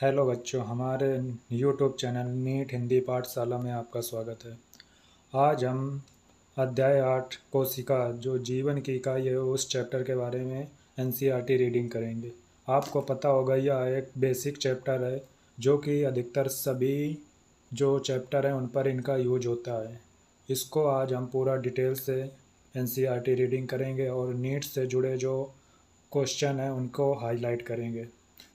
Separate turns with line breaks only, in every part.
Hello बच्चों, हमारे YouTube channel NEET Hindi पाठशाला में आपका स्वागत है। आज हम अध्याय 8 कोशिका जो जीवन की इकाई है उस चैप्टर के बारे में एनसीईआरटी रीडिंग करेंगे। आपको पता होगा यह एक बेसिक चैप्टर है जो कि अधिकतर सभी जो चैप्टर हैं उन पर इनका यूज होता है। इसको आज हम पूरा डिटेल से एनसीईआरटी रीडिंग करेंगे और नीट से जुड़े जो क्वेश्चन हैं उनको हाईलाइट करेंगे।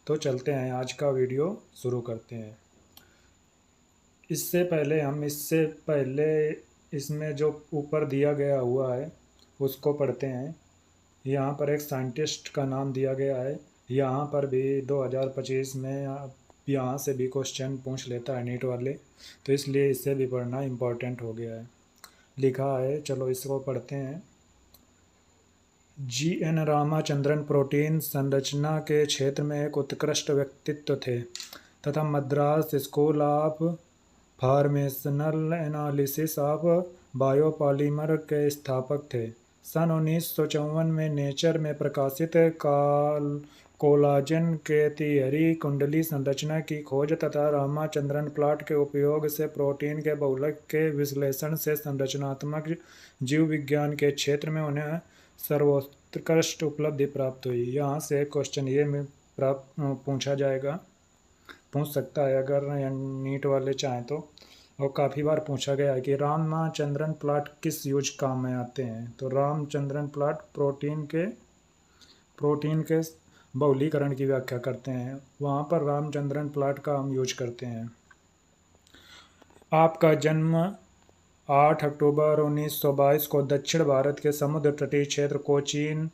तो चलते हैं, आज का वीडियो शुरू करते हैं। इससे पहले इसमें जो ऊपर दिया गया हुआ है उसको पढ़ते हैं। यहाँ पर एक साइंटिस्ट का नाम दिया गया है। यहाँ पर भी 2025 में यहाँ से भी क्वेश्चन पूछ लेता है नीट वाले, तो इसलिए इसे भी पढ़ना इम्पोर्टेंट हो गया है। लिखा है, चलो इसको पढ़ते हैं। जी.एन. रामाचंद्रन प्रोटीन संरचना के क्षेत्र में एक उत्कृष्ट व्यक्तित्व थे तथा Madras school of formational analysis of biopolymer के स्थापक थे। सन 1954 में नेचर में प्रकाशित कोलाजन के तिहरी कुंडली संरचना की खोज तथा रामाचंद्रन प्लॉट के उपयोग से प्रोटीन के बहुलक के विश्लेषण से संरचनात्मक जीव विज्ञान के क्षेत्र में उन्हें सर्वोत्कृष्ट उपलब्धि प्राप्त हुई। यहाँ से क्वेश्चन ये में पूछ सकता है अगर नीट वाले चाहें तो, और काफ़ी बार पूछा गया है कि रामचंद्रन प्लॉट किस यूज काम में आते हैं। तो रामचंद्रन प्लॉट प्रोटीन के बहुलीकरण की व्याख्या करते हैं, वहाँ पर रामचंद्रन प्लॉट का हम यूज करते हैं। आपका जन्म 8 अक्टूबर 1922 को दक्षिण भारत के समुद्र तटीय क्षेत्र कोचीन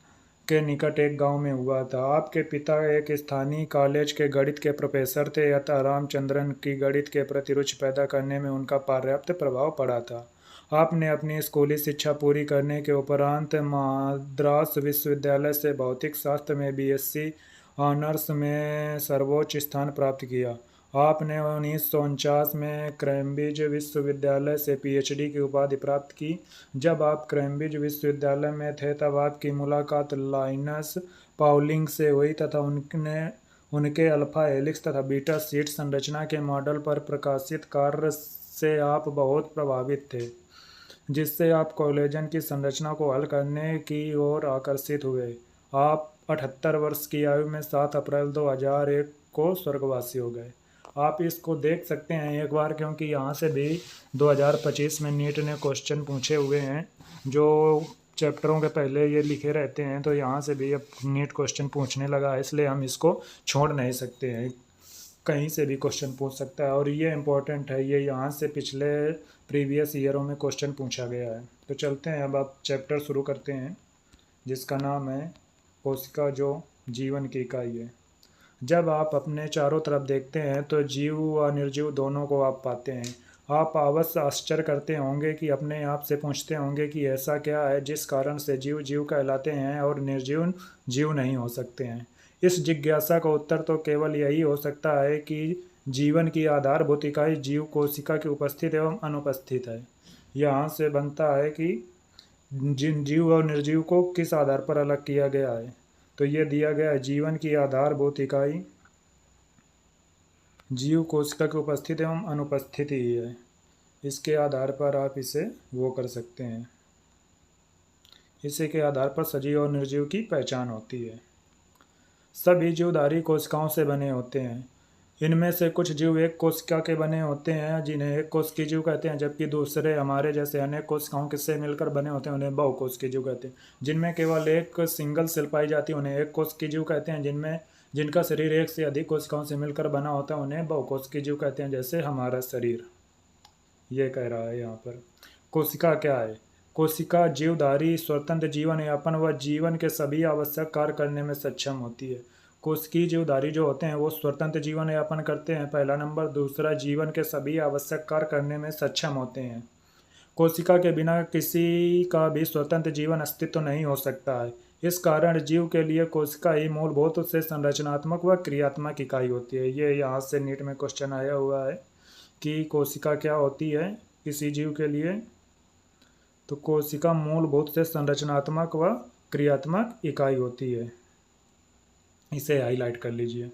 के निकट एक गांव में हुआ था। आपके पिता एक स्थानीय कॉलेज के गणित के प्रोफेसर थे, अतः रामचंद्रन की गणित के प्रति रुचि पैदा करने में उनका पर्याप्त प्रभाव पड़ा था। आपने अपनी स्कूली शिक्षा पूरी करने के उपरांत मद्रास विश्वविद्यालय से भौतिक शास्त्र में बीएससी ऑनर्स में सर्वोच्च स्थान प्राप्त किया। आपने 1949 में कैम्ब्रिज विश्वविद्यालय से पीएचडी की उपाधि प्राप्त की। जब आप कैम्ब्रिज विश्वविद्यालय में थे तब आपकी मुलाकात लाइनस पाउलिंग से हुई तथा उनके अल्फा हेलिक्स तथा बीटा शीट संरचना के मॉडल पर प्रकाशित कार्य से आप बहुत प्रभावित थे, जिससे आप कोलेजन की संरचना को हल करने की ओर आकर्षित हुए। आप 78 वर्ष की आयु में 7 अप्रैल 2001 को स्वर्गवासी हो गए। आप इसको देख सकते हैं एक बार, क्योंकि यहाँ से भी 2025 में नीट ने क्वेश्चन पूछे हुए हैं जो चैप्टरों के पहले ये लिखे रहते हैं, तो यहाँ से भी अब नीट क्वेश्चन पूछने लगा है, इसलिए हम इसको छोड़ नहीं सकते हैं। कहीं से भी क्वेश्चन पूछ सकता है और ये इम्पोर्टेंट है, ये यहाँ से पिछले प्रीवियस ईयरों में क्वेश्चन पूछा गया है। तो चलते हैं, अब आप चैप्टर शुरू करते हैं जिसका नाम है कोशिका जो जीवन की इकाई है। जब आप अपने चारों तरफ देखते हैं तो जीव व निर्जीव दोनों को आप पाते हैं। आप अवश्य आश्चर्य करते होंगे कि अपने आप से पूछते होंगे कि ऐसा क्या है जिस कारण से जीव जीव कहलाते हैं और निर्जीव जीव नहीं हो सकते हैं। इस जिज्ञासा का उत्तर तो केवल यही हो सकता है कि जीवन की आधारभूत इकाई जीव कोशिका की उपस्थित एवं अनुपस्थित है। यहाँ से बनता है कि जिन जीव और निर्जीव को किस आधार पर अलग किया गया है। तो ये दिया गया है, जीवन की आधारभूत इकाई जीव कोशिका की उपस्थिति एवं अनुपस्थिति ही है। इसके आधार पर आप इसे वो कर सकते हैं, इसी के आधार पर सजीव और निर्जीव की पहचान होती है। सभी जीवधारी कोशिकाओं से बने होते हैं। इनमें से कुछ जीव एक कोशिका के बने होते हैं जिन्हें एक कोशिकीय जीव कहते हैं, जबकि दूसरे हमारे जैसे अनेक कोशिकाओं से मिलकर बने होते हैं उन्हें बहुकोशिकीय जीव कहते हैं। जिनमें केवल एक सिंगल सेल पाई जाती है उन्हें एक कोशिकीय जीव कहते हैं। जिनका शरीर एक से अधिक कोशिकाओं से मिलकर बना होता है उन्हें बहुकोशिकीय जीव कहते हैं, जैसे हमारा शरीर। ये कह रहा है यहाँ पर। कोशिका क्या है? कोशिका जीवधारी स्वतंत्र जीवन यापन व जीवन के सभी आवश्यक कार्य करने में सक्षम होती है। कोशिकीय जीवधारी जो होते हैं वो स्वतंत्र जीवन यापन करते हैं, पहला नंबर। दूसरा, जीवन के सभी आवश्यक कार्य करने में सक्षम होते हैं। कोशिका के बिना किसी का भी स्वतंत्र जीवन अस्तित्व नहीं हो सकता है। इस कारण जीव के लिए कोशिका ही मूलभूत से संरचनात्मक व क्रियात्मक इकाई होती है। ये यहाँ से नीट में क्वेश्चन आया हुआ है कि कोशिका क्या होती है किसी जीव के लिए। तो कोशिका मूलभूत से संरचनात्मक व क्रियात्मक इकाई होती है, इसे हाईलाइट कर लीजिए।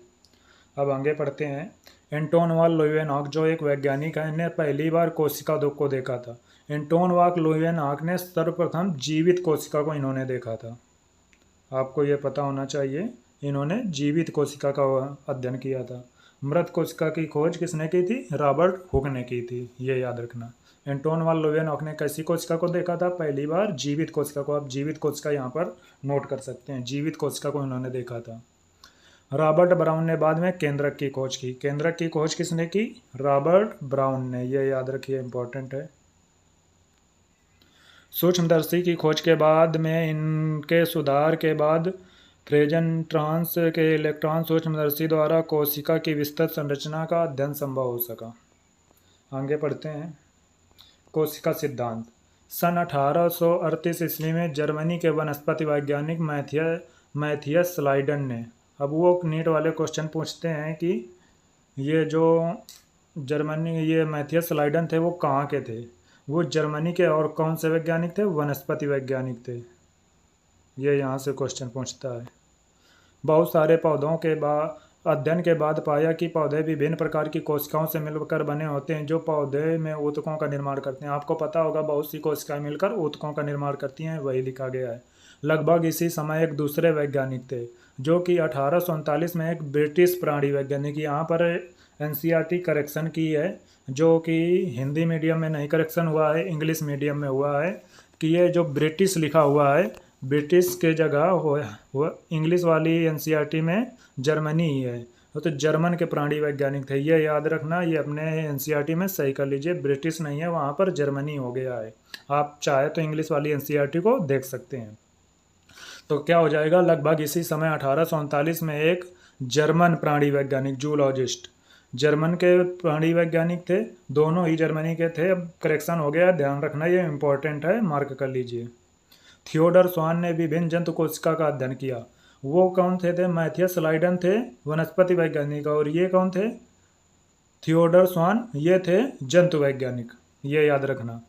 अब आगे पढ़ते हैं। एंटोन वाल लुइवेनहॉक जो एक वैज्ञानिक है, ने पहली बार कोशिका को देखा था। एंटोन वाल लुइवेनहॉक ने सर्वप्रथम जीवित कोशिका को इन्होंने देखा था। आपको ये पता होना चाहिए, इन्होंने जीवित कोशिका का अध्ययन किया था। मृत कोशिका की खोज किसने की थी? रॉबर्ट हुक ने की थी, ये याद रखना। एंटोन वाल लुइवेनहॉक ने कैसी कोशिका को देखा था? पहली बार जीवित कोशिका को। आप जीवित कोशिका यहाँ पर नोट कर सकते हैं, जीवित कोशिका को इन्होंने देखा था। रॉबर्ट ब्राउन ने बाद में केंद्रक की खोज की। केंद्रक की खोज किसने की? रॉबर्ट ब्राउन ने, ये याद रखिए, इंपॉर्टेंट है। सूक्ष्मदर्शी की खोज के बाद में इनके सुधार के बाद फ्रेजन ट्रांस के इलेक्ट्रॉन सूक्ष्मदर्शी द्वारा कोशिका की विस्तृत संरचना का अध्ययन संभव हो सका। आगे पढ़ते हैं। कोशिका सिद्धांत। सन 1838 ईस्वी में जर्मनी के वनस्पति वैज्ञानिक मैथियस स्लाइडन ने, अब वो नीट वाले क्वेश्चन पूछते हैं कि ये जो ये मैथियस स्लाइडन थे वो कहाँ के थे? वो जर्मनी के और कौन से वैज्ञानिक थे? वनस्पति वैज्ञानिक थे। ये यहाँ से क्वेश्चन पूछता है। बहुत सारे पौधों के अध्ययन के बाद पाया कि पौधे विभिन्न प्रकार की कोशिकाओं से मिलकर बने होते हैं जो पौधे में ऊतकों का निर्माण करते हैं। आपको पता होगा बहुत सी कोशिकाएं मिलकर ऊतकों का निर्माण करती हैं, वही लिखा गया है। लगभग इसी समय एक दूसरे वैज्ञानिक थे जो कि 1839 में एक ब्रिटिश प्राणी वैज्ञानिक, यहाँ पर एनसीईआरटी करेक्शन की है, जो कि हिंदी मीडियम में नहीं करेक्शन हुआ है, इंग्लिश मीडियम में हुआ है, कि ये जो ब्रिटिश लिखा हुआ है, ब्रिटिश के जगह हो इंग्लिश वाली एनसीईआरटी में जर्मनी ही है। तो जर्मन के प्राणी वैज्ञानिक थे, ये याद रखना। ये अपने एनसीईआरटी में सही कर लीजिए, ब्रिटिश नहीं है, वहाँ पर जर्मनी हो गया है। आप चाहे तो इंग्लिश वाली एनसीईआरटी को देख सकते हैं। तो क्या हो जाएगा? लगभग इसी समय 1839 में एक जर्मन प्राणी वैज्ञानिक, जूलॉजिस्ट, जर्मन के प्राणी वैज्ञानिक थे, दोनों ही जर्मनी के थे। अब करेक्शन हो गया, ध्यान रखना, ये इंपॉर्टेंट है, मार्क कर लीजिए। थियोडर स्वान ने विभिन्न जंतु कोशिका का अध्ययन किया। वो कौन थे? मैथियस स्लाइडन थे, वनस्पति वैज्ञानिक, और ये कौन थे? थियोडर स्वान, ये थे जंतु वैज्ञानिक, ये याद रखना।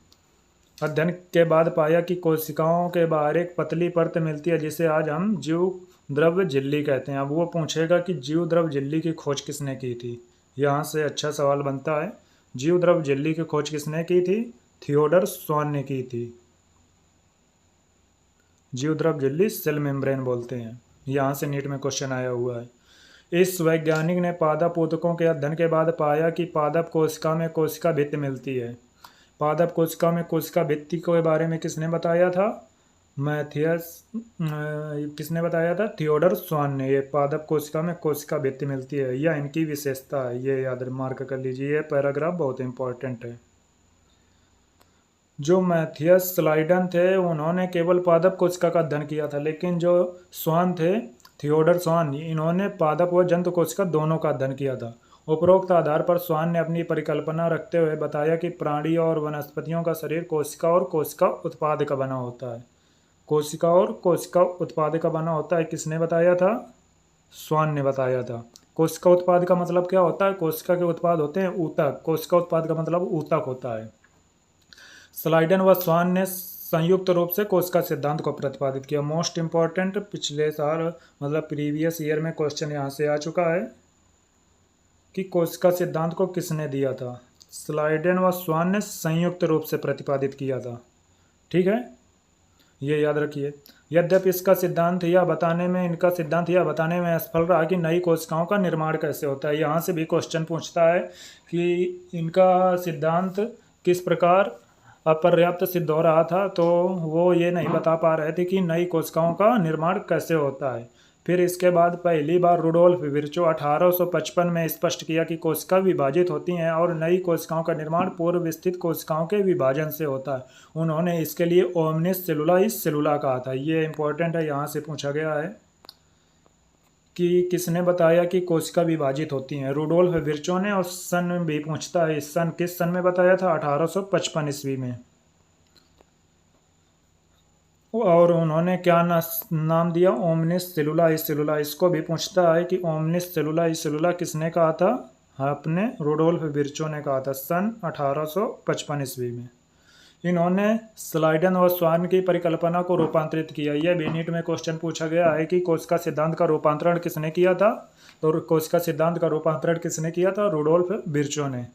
अध्ययन के बाद पाया कि कोशिकाओं के बाहर एक पतली परत मिलती है जिसे आज हम जीव द्रव्य झिल्ली कहते हैं। अब वो पूछेगा कि जीव द्रव्य झिल्ली की खोज किसने की थी? यहाँ से अच्छा सवाल बनता है। जीव द्रव्य झिल्ली की खोज किसने की थी? थियोडर स्वान ने की थी। जीव द्रव्य झिल्ली सेल मेम्ब्रेन बोलते हैं, यहाँ से नीट में क्वेश्चन आया हुआ है। इस वैज्ञानिक ने पादप ऊतकों के अध्ययन के बाद पाया कि पादप कोशिका में कोशिका भित्ति मिलती है। पादप कोशिका में कोशिका भित्ति के बारे में किसने बताया था? किसने बताया था? थियोडर स्वान ने। ये पादप कोशिका में कोशिका भित्ति मिलती है, यह इनकी विशेषता है, ये याद मार्क कर लीजिए, ये पैराग्राफ बहुत इंपॉर्टेंट है। जो मैथियस स्लाइडन थे उन्होंने केवल पादप कोशिका का अध्ययन किया था, लेकिन जो स्वान थे, थियोडर स्वान, इन्होंने पादप व जंतु कोशिका दोनों का अध्ययन किया था। उपरोक्त आधार पर स्वान ने अपनी परिकल्पना रखते हुए बताया कि प्राणी और वनस्पतियों का शरीर कोशिका और कोशिका उत्पाद का बना होता है। कोशिका और कोशिका उत्पाद का बना होता है, किसने बताया था? स्वान ने बताया था। कोशिका उत्पाद का मतलब क्या होता है? कोशिका के उत्पाद होते हैं ऊतक, कोशिका उत्पाद का मतलब ऊतक होता है। स्लाइडन व स्वान ने संयुक्त रूप से कोशिका सिद्धांत को प्रतिपादित किया। मोस्ट इंपॉर्टेंट, पिछले साल मतलब प्रीवियस ईयर में क्वेश्चन यहाँ से आ चुका है कि कोशिका सिद्धांत को किसने दिया था? स्लाइडन व स्वान ने संयुक्त रूप से प्रतिपादित किया था। ठीक है, ये याद रखिए। यद्यपि इनका सिद्धांत यह बताने में असफल रहा कि नई कोशिकाओं का निर्माण कैसे होता है। यहाँ से भी क्वेश्चन पूछता है कि इनका सिद्धांत किस प्रकार अपर्याप्त सिद्ध हो रहा था, तो वो ये नहीं बता पा रहे थे कि नई कोशिकाओं का निर्माण कैसे होता है। फिर इसके बाद पहली बार रुडोल्फ विर्चो 1855 में स्पष्ट किया कि कोशिका विभाजित होती हैं और नई कोशिकाओं का निर्माण पूर्व स्थित कोशिकाओं के विभाजन से होता है। उन्होंने इसके लिए ओमनिस सेलुला कहा था। ये इंपॉर्टेंट है, यहाँ से पूछा गया है कि किसने बताया कि कोशिका विभाजित होती हैं? रुडोल्फ विर्चो ने। और सन भी पूछता है, इस सन किस सन में बताया था? 1855 ईस्वी में। और उन्होंने क्या नाम दिया? ओमनिस सेलुला। इसको भी पूछता है कि ओमनिस सेलुला किसने कहा था? अपने रुडोल्फ विर्चो ने कहा था सन 1855 ईस्वी में। इन्होंने स्लाइडन और स्वान की परिकल्पना को रूपांतरित किया। यह भी नीट में क्वेश्चन पूछा गया है कि कोशिका सिद्धांत का रूपांतरण किसने किया था। तो कोशिका सिद्धांत का रूपांतरण किसने किया था? रुडोल्फ विर्चो ने।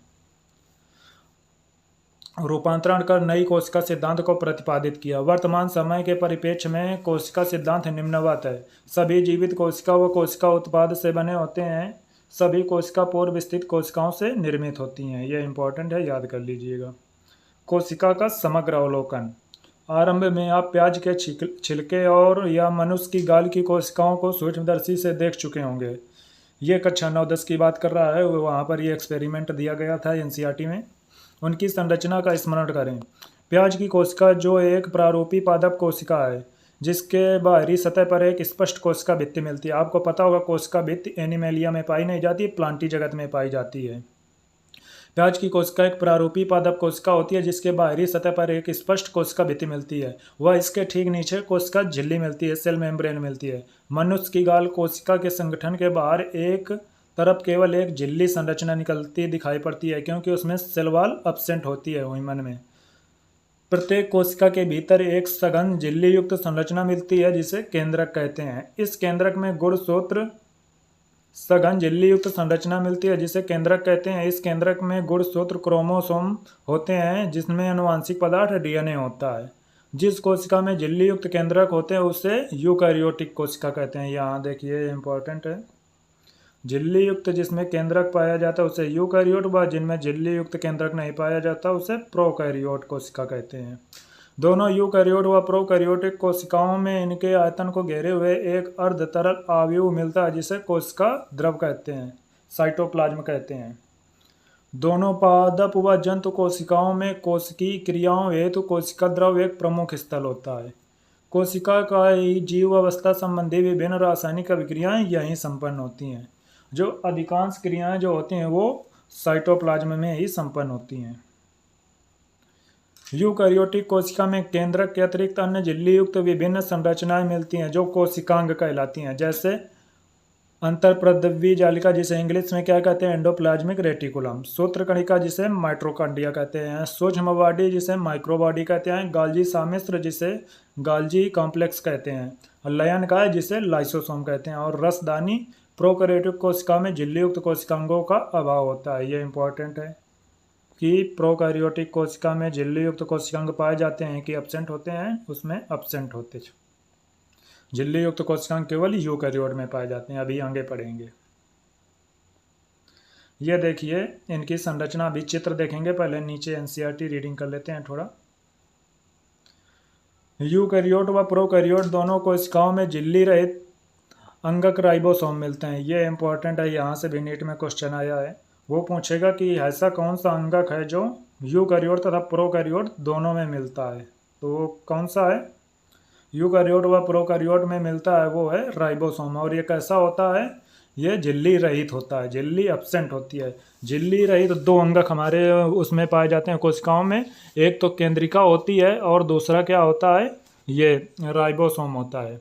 रूपांतरण कर नई कोशिका सिद्धांत को प्रतिपादित किया। वर्तमान समय के परिप्रेक्ष्य में कोशिका सिद्धांत निम्नवत है। सभी जीवित कोशिका व कोशिका उत्पाद से बने होते हैं। सभी कोशिका पूर्व स्थित कोशिकाओं से निर्मित होती हैं। यह इंपॉर्टेंट है, याद कर लीजिएगा। कोशिका का समग्र अवलोकन। आरंभ में आप प्याज के छिलके और या मनुष्य की गाल की कोशिकाओं को सूक्ष्मदर्शी से देख चुके होंगे। ये कक्षा 9-10 की बात कर रहा है, वहाँ पर ये एक्सपेरिमेंट दिया गया था एनसीईआरटी में। उनकी संरचना का स्मरण करें। प्याज की कोशिका जो एक प्रारूपी पादप कोशिका है, जिसके बाहरी सतह पर एक स्पष्ट कोशिका भित्ति मिलती है। आपको पता होगा कोशिका भित्ति एनिमेलिया में पाई नहीं जाती, प्लांटी जगत में पाई जाती है। प्याज की कोशिका एक प्रारूपी पादप कोशिका होती है जिसके बाहरी सतह पर एक स्पष्ट कोशिका भित्ति मिलती है। वह इसके ठीक नीचे कोशिका झिल्ली मिलती है, सेल मेम्ब्रेन मिलती है। मनुष्य की गाल कोशिका के संगठन के बाहर एक तरफ केवल एक झिल्ली संरचना निकलती दिखाई पड़ती है, क्योंकि उसमें सेल वॉल एब्सेंट होती है हुइमन में। प्रत्येक कोशिका के भीतर एक सघन झिल्ली युक्त संरचना मिलती है जिसे केंद्रक कहते हैं। इस केंद्रक में गुणसूत्र सघन झिल्ली युक्त संरचना मिलती है जिसे केंद्रक कहते हैं। इस केंद्रक में गुणसूत्र क्रोमोसोम होते हैं जिसमें आनुवंशिक पदार्थ डीएनए होता है। जिस कोशिका में झिल्ली युक्त केंद्रक होते हैं उसे यूकैरियोटिक कोशिका कहते हैं। यहाँ देखिए इंपॉर्टेंट है। झिल्ली युक्त जिसमें केंद्रक पाया जाता है उसे यूकैरियोट, व जिनमें झिल्ली युक्त केंद्रक नहीं पाया जाता उसे प्रोकैरियोट कोशिका कहते हैं। दोनों यूकैरियोट व प्रोकैरियोटिक कोशिकाओं में इनके आयतन को घेरे हुए एक अर्ध तरल अवयव मिलता है जिसे कोशिका द्रव कहते हैं, साइटोप्लाज्म कहते हैं। दोनों पादप व जंतु कोशिकाओं में कोशिकीय क्रियाओं हेतु कोशिका द्रव एक प्रमुख स्थल होता है। कोशिका का जीव अवस्था संबंधी विभिन्न रासायनिक अभिक्रियाएं यहीं संपन्न होती हैं। जो अधिकांश क्रियाएं जो होती हैं वो साइटोप्लाज्म में ही संपन्न होती हैं। यूकैरियोटिक कोशिका में केंद्रक के अतिरिक्त अन्य झिल्ली युक्त विभिन्न संरचनाएं मिलती हैं जो कोशिकांग कहलाती हैं, जैसे अंतरप्रद्रव्य जालिका जिसे इंग्लिश में क्या कहते हैं? Endoplasmic reticulum. सूत्रकणिका जिसे माइटोकॉन्ड्रिया कहते हैं। सूक्ष्म बॉडी जिसे माइक्रोबॉडी कहते हैं। गाल्जी सामिश्र जिसे गाल्जी कॉम्प्लेक्स कहते हैं। लयनकाय जिसे लाइसोसोम कहते हैं। और रसदानी प्रोकैरियोटिक कोशिका में झिल्ली युक्त कोशिकांगों का अभाव होता है। ये इंपॉर्टेंट है कि प्रोकैरियोटिक कोशिका में झिल्ली युक्त कोशिकांग पाए जाते हैं कि एब्सेंट होते हैं, उसमें एब्सेंट होते। झिल्ली युक्त कोशिकांग केवल यूकैरियोट में पाए जाते हैं। अभी आगे पढ़ेंगे। ये देखिए इनकी संरचना, अभी चित्र देखेंगे, पहले नीचे एनसीईआरटी रीडिंग कर लेते हैं थोड़ा। यूकैरियोट व प्रोकैरियोट दोनों कोशिकाओं में झिल्ली रहित अंगक राइबोसोम मिलते हैं। ये इंपॉर्टेंट है, यहाँ से भी नीट में क्वेश्चन आया है। वो पूछेगा कि ऐसा कौन सा अंगक है जो यूकैरियोट तथा प्रोकैरियोट दोनों में मिलता है, तो वो कौन सा है? यूकैरियोट व प्रोकैरियोट में मिलता है वो है राइबोसोम। और ये कैसा होता है? ये झिल्ली रहित होता है, झिल्ली एब्सेंट होती है। झिल्ली रहित दो अंगक हमारे उसमें पाए जाते हैं कोशिकाओं में, एक तो केंद्रिका होती है और दूसरा क्या होता है? ये राइबोसोम होता है।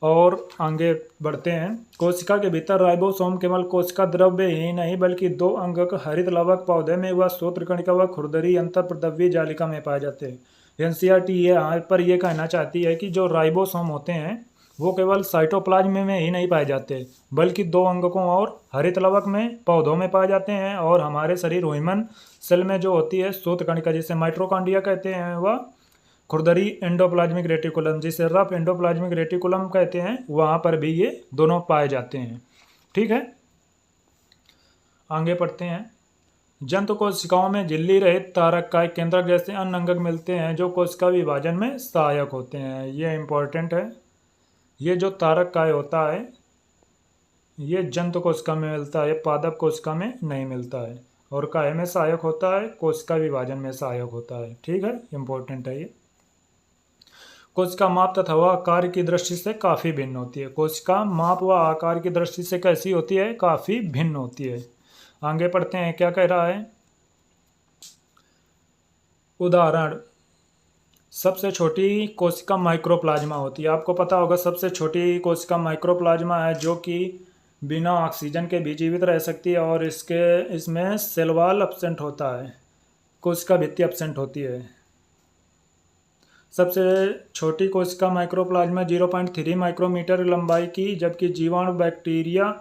और आगे बढ़ते हैं। कोशिका के भीतर राइबोसोम केवल कोशिका द्रव्य ही नहीं बल्कि दो अंगक हरित लवक पौधे में व सूत्रकणिका व खुरदरी अंतःप्रद्रव्य जालिका में पाए जाते हैं। एनसीईआरटी यहाँ पर यह कहना चाहती है कि जो राइबोसोम होते हैं वो केवल साइटोप्लाज्म में ही नहीं पाए जाते बल्कि दो अंगकों और हरित लवक में पौधों में पाए जाते हैं। और हमारे शरीर ह्यूमन सेल में जो होती है सूत्रकणिका जिसे माइटोकॉन्ड्रिया कहते हैं, वह खुरदरी एंडोप्लाज्मिक रेटिकुलम जिसे रफ एंडोप्लाज्मिक रेटिकुलम कहते हैं, वहाँ पर भी ये दोनों पाए जाते हैं। ठीक है, आगे पढ़ते हैं। जंतु कोशिकाओं में झिल्ली रहित तारक काय केंद्रक जैसे अन्य अंगक मिलते हैं जो कोशिका विभाजन में सहायक होते हैं। ये इंपॉर्टेंट है। ये जो तारक काय होता है ये जंतु कोशिका में मिलता है, पादप कोशिका में नहीं मिलता है। और काय में सहायक होता है, कोशिका विभाजन में सहायक होता है। ठीक है, इंपॉर्टेंट है ये। कोशिका माप तथा व आकार की दृष्टि से काफ़ी भिन्न होती है। कोशिका माप व आकार की दृष्टि से कैसी होती है? काफ़ी भिन्न होती है। आगे पढ़ते हैं, क्या कह रहा है? उदाहरण, सबसे छोटी कोशिका माइक्रोप्लाज्मा होती है। आपको पता होगा सबसे छोटी कोशिका माइक्रोप्लाज्मा है जो कि बिना ऑक्सीजन के भी जीवित रह सकती है और इसमें सेल वॉल एब्सेंट होता है, कोशिका भित्ति एब्सेंट होती है। सबसे छोटी कोशिका माइक्रोप्लाज्मा 0.3 माइक्रोमीटर लंबाई की, जबकि जीवाणु बैक्टीरिया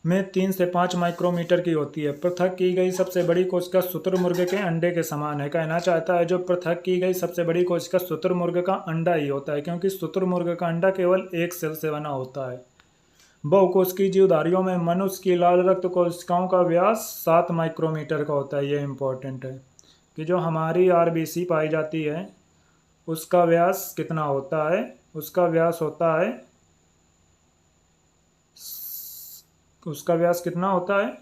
में 3 से 5 माइक्रोमीटर की होती है। पृथक की गई सबसे बड़ी कोशिका शुतुरमुर्ग के अंडे के समान है। कहना चाहता है जो पृथक की गई सबसे बड़ी कोशिका शुतुरमुर्ग का अंडा ही होता है, क्योंकि शुतुरमुर्ग का अंडा केवल एक सेल से बना होता है। बहुकोशिकीय जीवधारियों में मनुष्य की लाल रक्त कोशिकाओं का व्यास 7 माइक्रोमीटर का होता है। ये इम्पोर्टेंट है कि जो हमारी आरबीसी पाई जाती है उसका व्यास कितना होता है, उसका व्यास होता है, उसका व्यास कितना होता है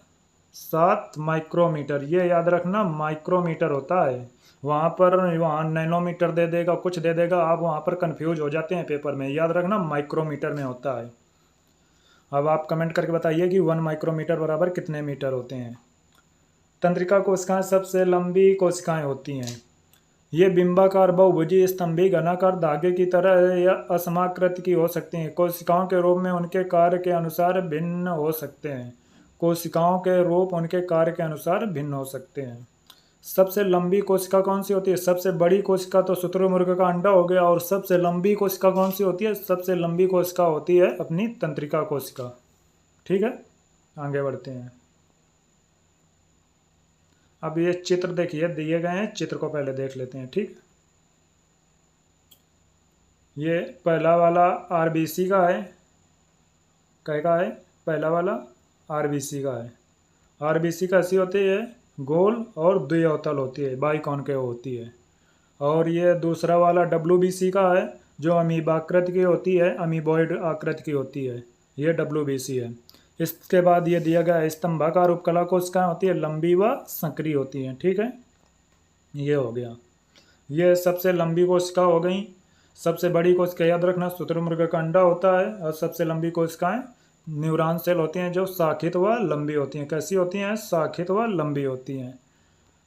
7 माइक्रोमीटर। ये याद रखना माइक्रोमीटर होता है, वहाँ नैनोमीटर दे देगा, कुछ दे देगा, आप वहाँ पर कंफ्यूज हो जाते हैं पेपर में। याद रखना माइक्रोमीटर में होता है। अब आप कमेंट करके बताइए कि 1 माइक्रोमीटर बराबर कितने मीटर होते हैं। तंत्रिका कोशिकाएं सबसे लंबी कोशिकाएं होती हैं। ये बिंबाकार, बहुभुजी, स्तंभी, घनाकार, धागे की तरह या असमाकृत की हो सकती हैं। कोशिकाओं के रूप में उनके कार्य के अनुसार भिन्न हो सकते हैं। कोशिकाओं के रूप उनके कार्य के अनुसार भिन्न हो सकते हैं। सबसे लंबी कोशिका कौन सी होती है? सबसे बड़ी कोशिका तो शुतुरमुर्ग का अंडा हो गया, और सबसे लंबी कोशिका कौन सी होती है? सबसे लंबी कोशिका होती है अपनी तंत्रिका कोशिका। ठीक है, आगे बढ़ते हैं। अब ये चित्र देखिए, दिए गए हैं, चित्र को पहले देख लेते हैं। ठीक, ये पहला वाला आरबीसी का है। क्या है? पहला वाला आरबीसी का है। आरबीसी कैसी होती है? गोल और द्विअवतल होती है, बाइकॉनकेव होती है। और ये दूसरा वाला डब्ल्यूबीसी का है, जो अमीबाकृत की होती है, अमीबॉइड आकृति की होती है। ये डब्ल्यूबीसी है। इसके बाद ये दिया गया है स्तंभाकार उपकला कोशिकाएं होती है, लंबी व सक्रिय होती हैं। ठीक है, ये हो गया। ये सबसे लंबी कोशिका हो गई। सबसे बड़ी कोशिका याद रखना शुतुरमुर्ग का अंडा होता है, और सबसे लंबी कोशिकाएं न्यूरॉन सेल होती हैं, जो शाखित व लंबी होती हैं। कैसी होती हैं? शाखित व लंबी होती हैं।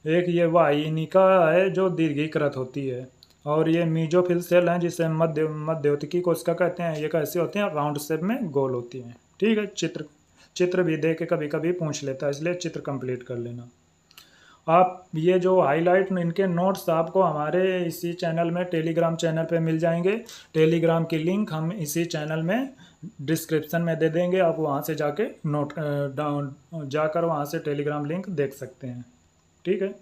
एक ये वाहिनिका है जो दीर्घीकृत होती है, और ये मीजोफिल सेल हैं जिसे मध्यवर्ती कोशिका कहते हैं। ये कैसे होते हैं? राउंड शेप में गोल होती हैं। ठीक है, चित्र भी दे के कभी कभी पूछ लेता है, इसलिए चित्र कंप्लीट कर लेना। आप ये जो हाईलाइट इनके नोट्स आपको हमारे इसी चैनल में, टेलीग्राम चैनल पे मिल जाएंगे। टेलीग्राम की लिंक हम इसी चैनल में डिस्क्रिप्शन में दे देंगे। आप वहाँ से जाके जाकर वहाँ से टेलीग्राम लिंक देख सकते हैं। ठीक है,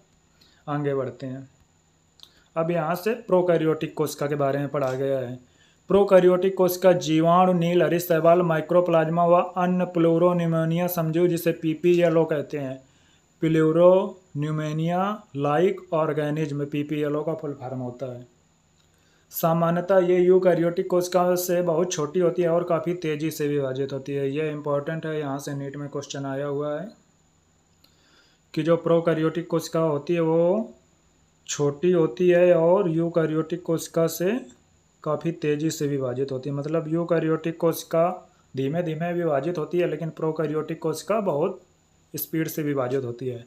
आगे बढ़ते हैं। अब यहाँ से प्रोकैरियोटिक कोशिका के बारे में पढ़ा गया है। प्रोकैरियोटिक कोशिका जीवाणु, नील हरी शैवाल, माइक्रोप्लाज्मा व अन्य प्लूरोन्यूमोनिया समझो, जिसे पीपीएलओ कहते हैं। प्लूरोन्यूमोनिया लाइक ऑर्गेनिज्म, पीपीएलओ का फुल फॉर्म होता है। सामान्यतः ये यूकैरियोटिक कोशिका से बहुत छोटी होती है और काफ़ी तेज़ी से विभाजित होती है। यह इंपॉर्टेंट है, यहाँ से नीट में क्वेश्चन आया हुआ है कि जो प्रोकैरियोटिक कोशिका होती है वो छोटी होती है और यूकैरियोटिक कोशिका से काफ़ी तेज़ी से विभाजित होती है। मतलब यूकैरियोटिक कोशिका धीमे धीमे विभाजित होती है, लेकिन प्रोकैरियोटिक कोशिका बहुत स्पीड से विभाजित होती है।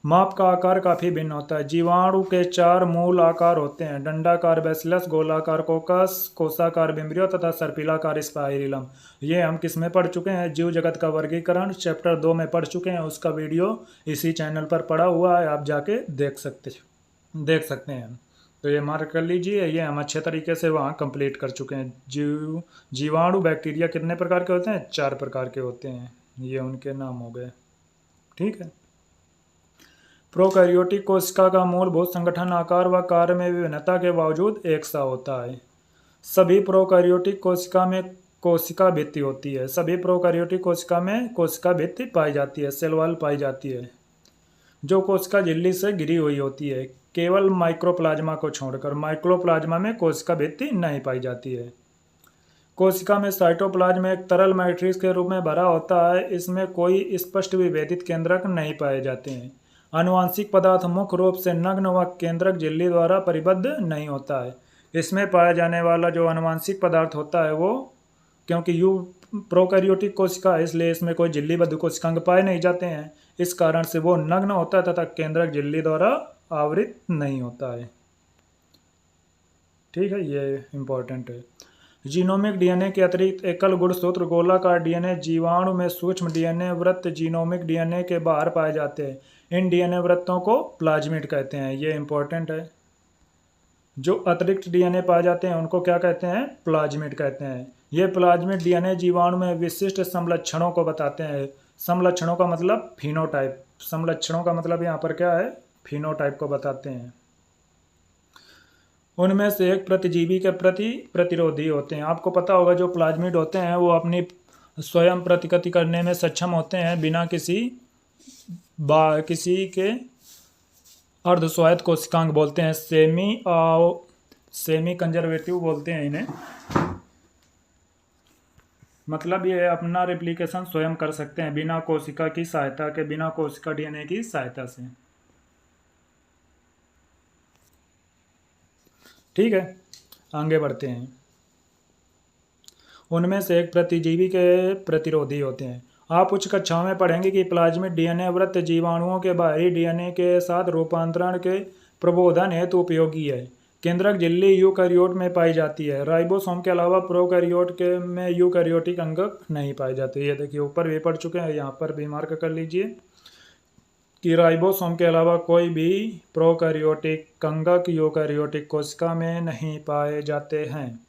माप का आकार काफ़ी भिन्न होता है। जीवाणु के 4 मूल आकार होते हैं: डंडाकार बैसिलस, गोलाकार कोकस, कोषाकार विम्ब्रियो तथा सर्पिलाकार स्पाइरिलम। ये हम किस में पढ़ चुके हैं? जीव जगत का वर्गीकरण चैप्टर 2 में पढ़ चुके हैं। उसका वीडियो इसी चैनल पर पड़ा हुआ है, आप जाके देख सकते हैं। तो ये मार्क कर लीजिए, ये हम अच्छे तरीके से वहाँ कंप्लीट कर चुके हैं। जीवाणु बैक्टीरिया कितने प्रकार के होते हैं? 4 प्रकार के होते हैं। ये उनके नाम हो गए। ठीक है, प्रोकैरियोटिक कोशिका का मूलभूत संगठन आकार व कार्य में विभिन्नता के बावजूद एक सा होता है। सभी प्रोकैरियोटिक कोशिका में कोशिका भित्ति होती है। सभी प्रोकैरियोटिक कोशिका में कोशिका भित्ति पाई जाती है, सेल वॉल पाई जाती है, जो कोशिका झिल्ली से घिरी हुई होती है, केवल माइक्रोप्लाज्मा को छोड़कर। माइक्रोप्लाज्मा में कोशिका भित्ति नहीं पाई जाती है। कोशिका में साइटोप्लाज्म एक तरल मैट्रिक्स के रूप में भरा होता है। इसमें कोई स्पष्ट विभेदित केंद्रक नहीं पाए जाते हैं। आनुवंशिक पदार्थ मुख्य रूप से नग्न व केंद्रक झिल्ली द्वारा परिबद्ध नहीं होता है। इसमें पाया जाने वाला जो आनुवंशिक पदार्थ होता है वो, क्योंकि प्रोकैरियोटिक कोशिका है, इसलिए इसमें कोई झिल्लीबद्ध कोशिकांग पाए नहीं जाते हैं। इस कारण से वो नग्न होता है तथा केंद्रक झिल्ली द्वारा आवृत नहीं होता है। ठीक है, ये इंपॉर्टेंट है। जीनोमिक डीएनए के अतिरिक्त एकल गुणसूत्र गोलाकार डीएनए जीवाणु में सूक्ष्म डीएनए वृत्त जीनोमिक डीएनए के बाहर पाए जाते हैं। इन डीएनए वृत्तों को प्लाज्मिड कहते हैं। ये इंपॉर्टेंट है। जो अतिरिक्त डीएनए पाए जाते हैं उनको क्या कहते हैं? प्लाज्मिड कहते हैं। ये प्लाज्मिड डीएनए जीवाणु में विशिष्ट समलक्षणों को बताते हैं। समलक्षणों का मतलब फिनोटाइप, समलक्षणों का मतलब यहाँ पर क्या है? फिनोटाइप को बताते हैं। उनमें से एक प्रतिजीवी के प्रति प्रतिरोधी होते हैं। आपको पता होगा जो प्लाज्मिड होते हैं वो अपनी स्वयं प्रतिकृति करने में सक्षम होते हैं बिना किसी के अर्धस्वायत्त कोशिकांग बोलते हैं, सेमी कंजर्वेटिव बोलते हैं इन्हें। मतलब ये अपना रेप्लिकेशन स्वयं कर सकते हैं बिना कोशिका की सहायता के, बिना कोशिका डीएनए की सहायता से। ठीक है, आगे बढ़ते हैं। उनमें से एक प्रतिजीवी के प्रतिरोधी होते हैं। आप उच्च कक्षाओं में पढ़ेंगे कि प्लाज्मिड डीएनए वृत्त जीवाणुओं के बाहरी डीएनए के साथ रूपांतरण के प्रबोधन हेतु उपयोगी है। केंद्रक झिल्ली यूकैरियोट में पाई जाती है। राइबोसोम के अलावा प्रोकैरियोट के में यूकैरियोटिक अंग नहीं पाए जाते। ये देखिए ऊपर भी पढ़ चुके हैं, यहाँ पर भी मार्क कर लीजिए कि राइबोसोम के अलावा कोई भी प्रोकैरियोटिक अंगक यूकैरियोटिक कोशिका में नहीं पाए जाते हैं।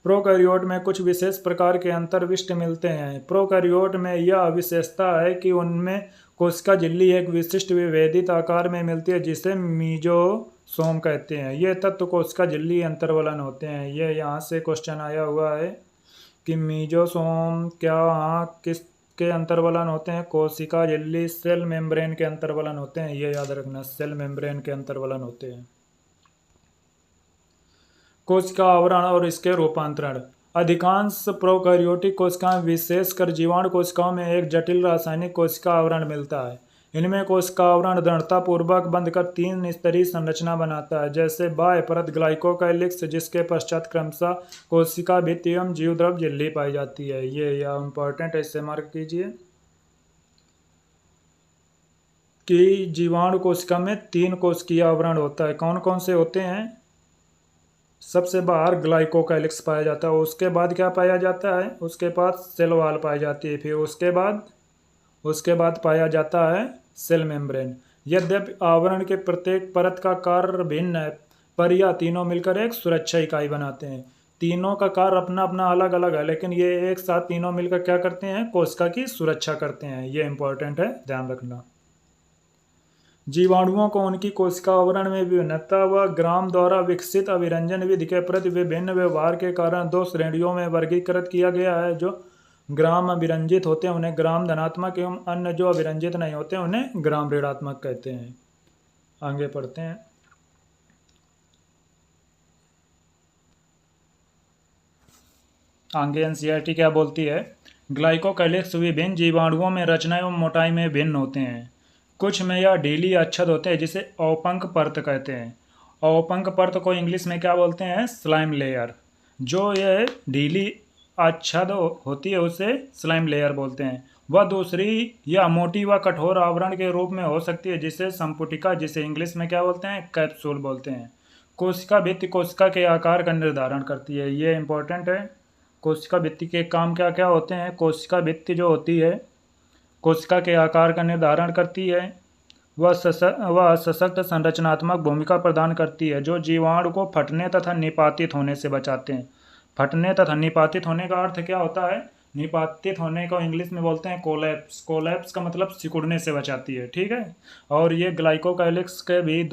प्रोकैरियोट में कुछ विशेष प्रकार के अंतर्विष्ट मिलते हैं। प्रोकैरियोट में यह विशेषता है कि उनमें कोशिका झिल्ली एक विशिष्ट विभेदित आकार में मिलती है जिसे मीजोसोम कहते हैं। ये तत्व कोशिका झिल्ली अंतर्वलन होते हैं। ये यहाँ से क्वेश्चन आया हुआ है कि मीजोसोम किसके अंतर्वलन होते हैं? कोशिका झिल्ली सेल मेम्ब्रेन के अंतर्वलन होते हैं। ये याद रखना, सेल मेम्ब्रेन के अंतर्वलन होते हैं। कोशिका आवरण और इसके रूपांतरण। अधिकांश प्रोकैरियोटिक कोशिकाएं विशेषकर जीवाणु कोशिकाओं में एक जटिल रासायनिक कोशिका आवरण मिलता है। इनमें कोशिका आवरण दृढ़तापूर्वक बंधकर 3 स्तरीय संरचना बनाता है, जैसे बाह्य परत ग्लाइकोकैलिक्स, जिसके पश्चात क्रमशः कोशिका भित्ति एवं जीवद्रव झिल्ली पाई जाती है। ये इंपॉर्टेंट है, इससे मार्क कीजिए कि जीवाणु कोशिका में 3 कोशिकीय आवरण होता है। कौन कौन से होते हैं? सबसे बाहर ग्लाइकोकैलिक्स पाया जाता है, उसके बाद क्या पाया जाता है? उसके बाद सेल वॉल पाई जाती है, फिर उसके बाद पाया जाता है सेल मेम्ब्रेन। यद्यपि आवरण के प्रत्येक परत का कार्य भिन्न है, पर यह तीनों मिलकर एक सुरक्षा इकाई बनाते हैं। तीनों का कार्य अपना अपना अलग अलग है, लेकिन ये एक साथ तीनों मिलकर क्या करते हैं? कोशिका की सुरक्षा करते हैं। ये इंपॉर्टेंट है, ध्यान रखना। जीवाणुओं को उनकी कोशिका आवरण में विभिन्नता व ग्राम द्वारा विकसित अभिरंजन विधि के प्रति विभिन्न व्यवहार के कारण 2 श्रेणियों में वर्गीकृत किया गया है। जो ग्राम अभिरंजित होते हैं उन्हें ग्राम धनात्मक एवं अन्य जो अभिरंजित नहीं होते हैं उन्हें ग्राम ऋणात्मक कहते हैं। आगे पढ़ते हैं। आगे एनसीईआरटी क्या बोलती है? ग्लाइकोकैलिक्स विभिन्न जीवाणुओं में रचना एवं मोटाई में भिन्न होते हैं। कुछ में यह ढीली अच्छद होते हैं जिसे औपंक परत कहते हैं। औपंक परत को इंग्लिश में क्या बोलते हैं? Slime layer. जो ये ढीली अच्छद होती है उसे स्लाइम लेयर बोलते हैं। वह दूसरी या मोटी व कठोर आवरण के रूप में हो सकती है जिसे संपुटिका, जिसे इंग्लिश में क्या बोलते हैं? कैप्सूल बोलते हैं। कोशिका भित्ति कोशिका के आकार का निर्धारण करती है। ये इंपॉर्टेंट है। कोशिका भित्ति के काम क्या क्या होते हैं? कोशिका भित्ति जो होती है कोशिका के आकार का निर्धारण करती है। वह सशक्त संरचनात्मक भूमिका प्रदान करती है जो जीवाणु को फटने तथा निपातित होने से बचाते हैं। फटने तथा निपातित होने का अर्थ क्या होता है? निपातित होने को इंग्लिश में बोलते हैं कोलैप्स। कोलैप्स का मतलब सिकुड़ने से बचाती है। ठीक है। और ये ग्लाइकोकैलिक्स के भी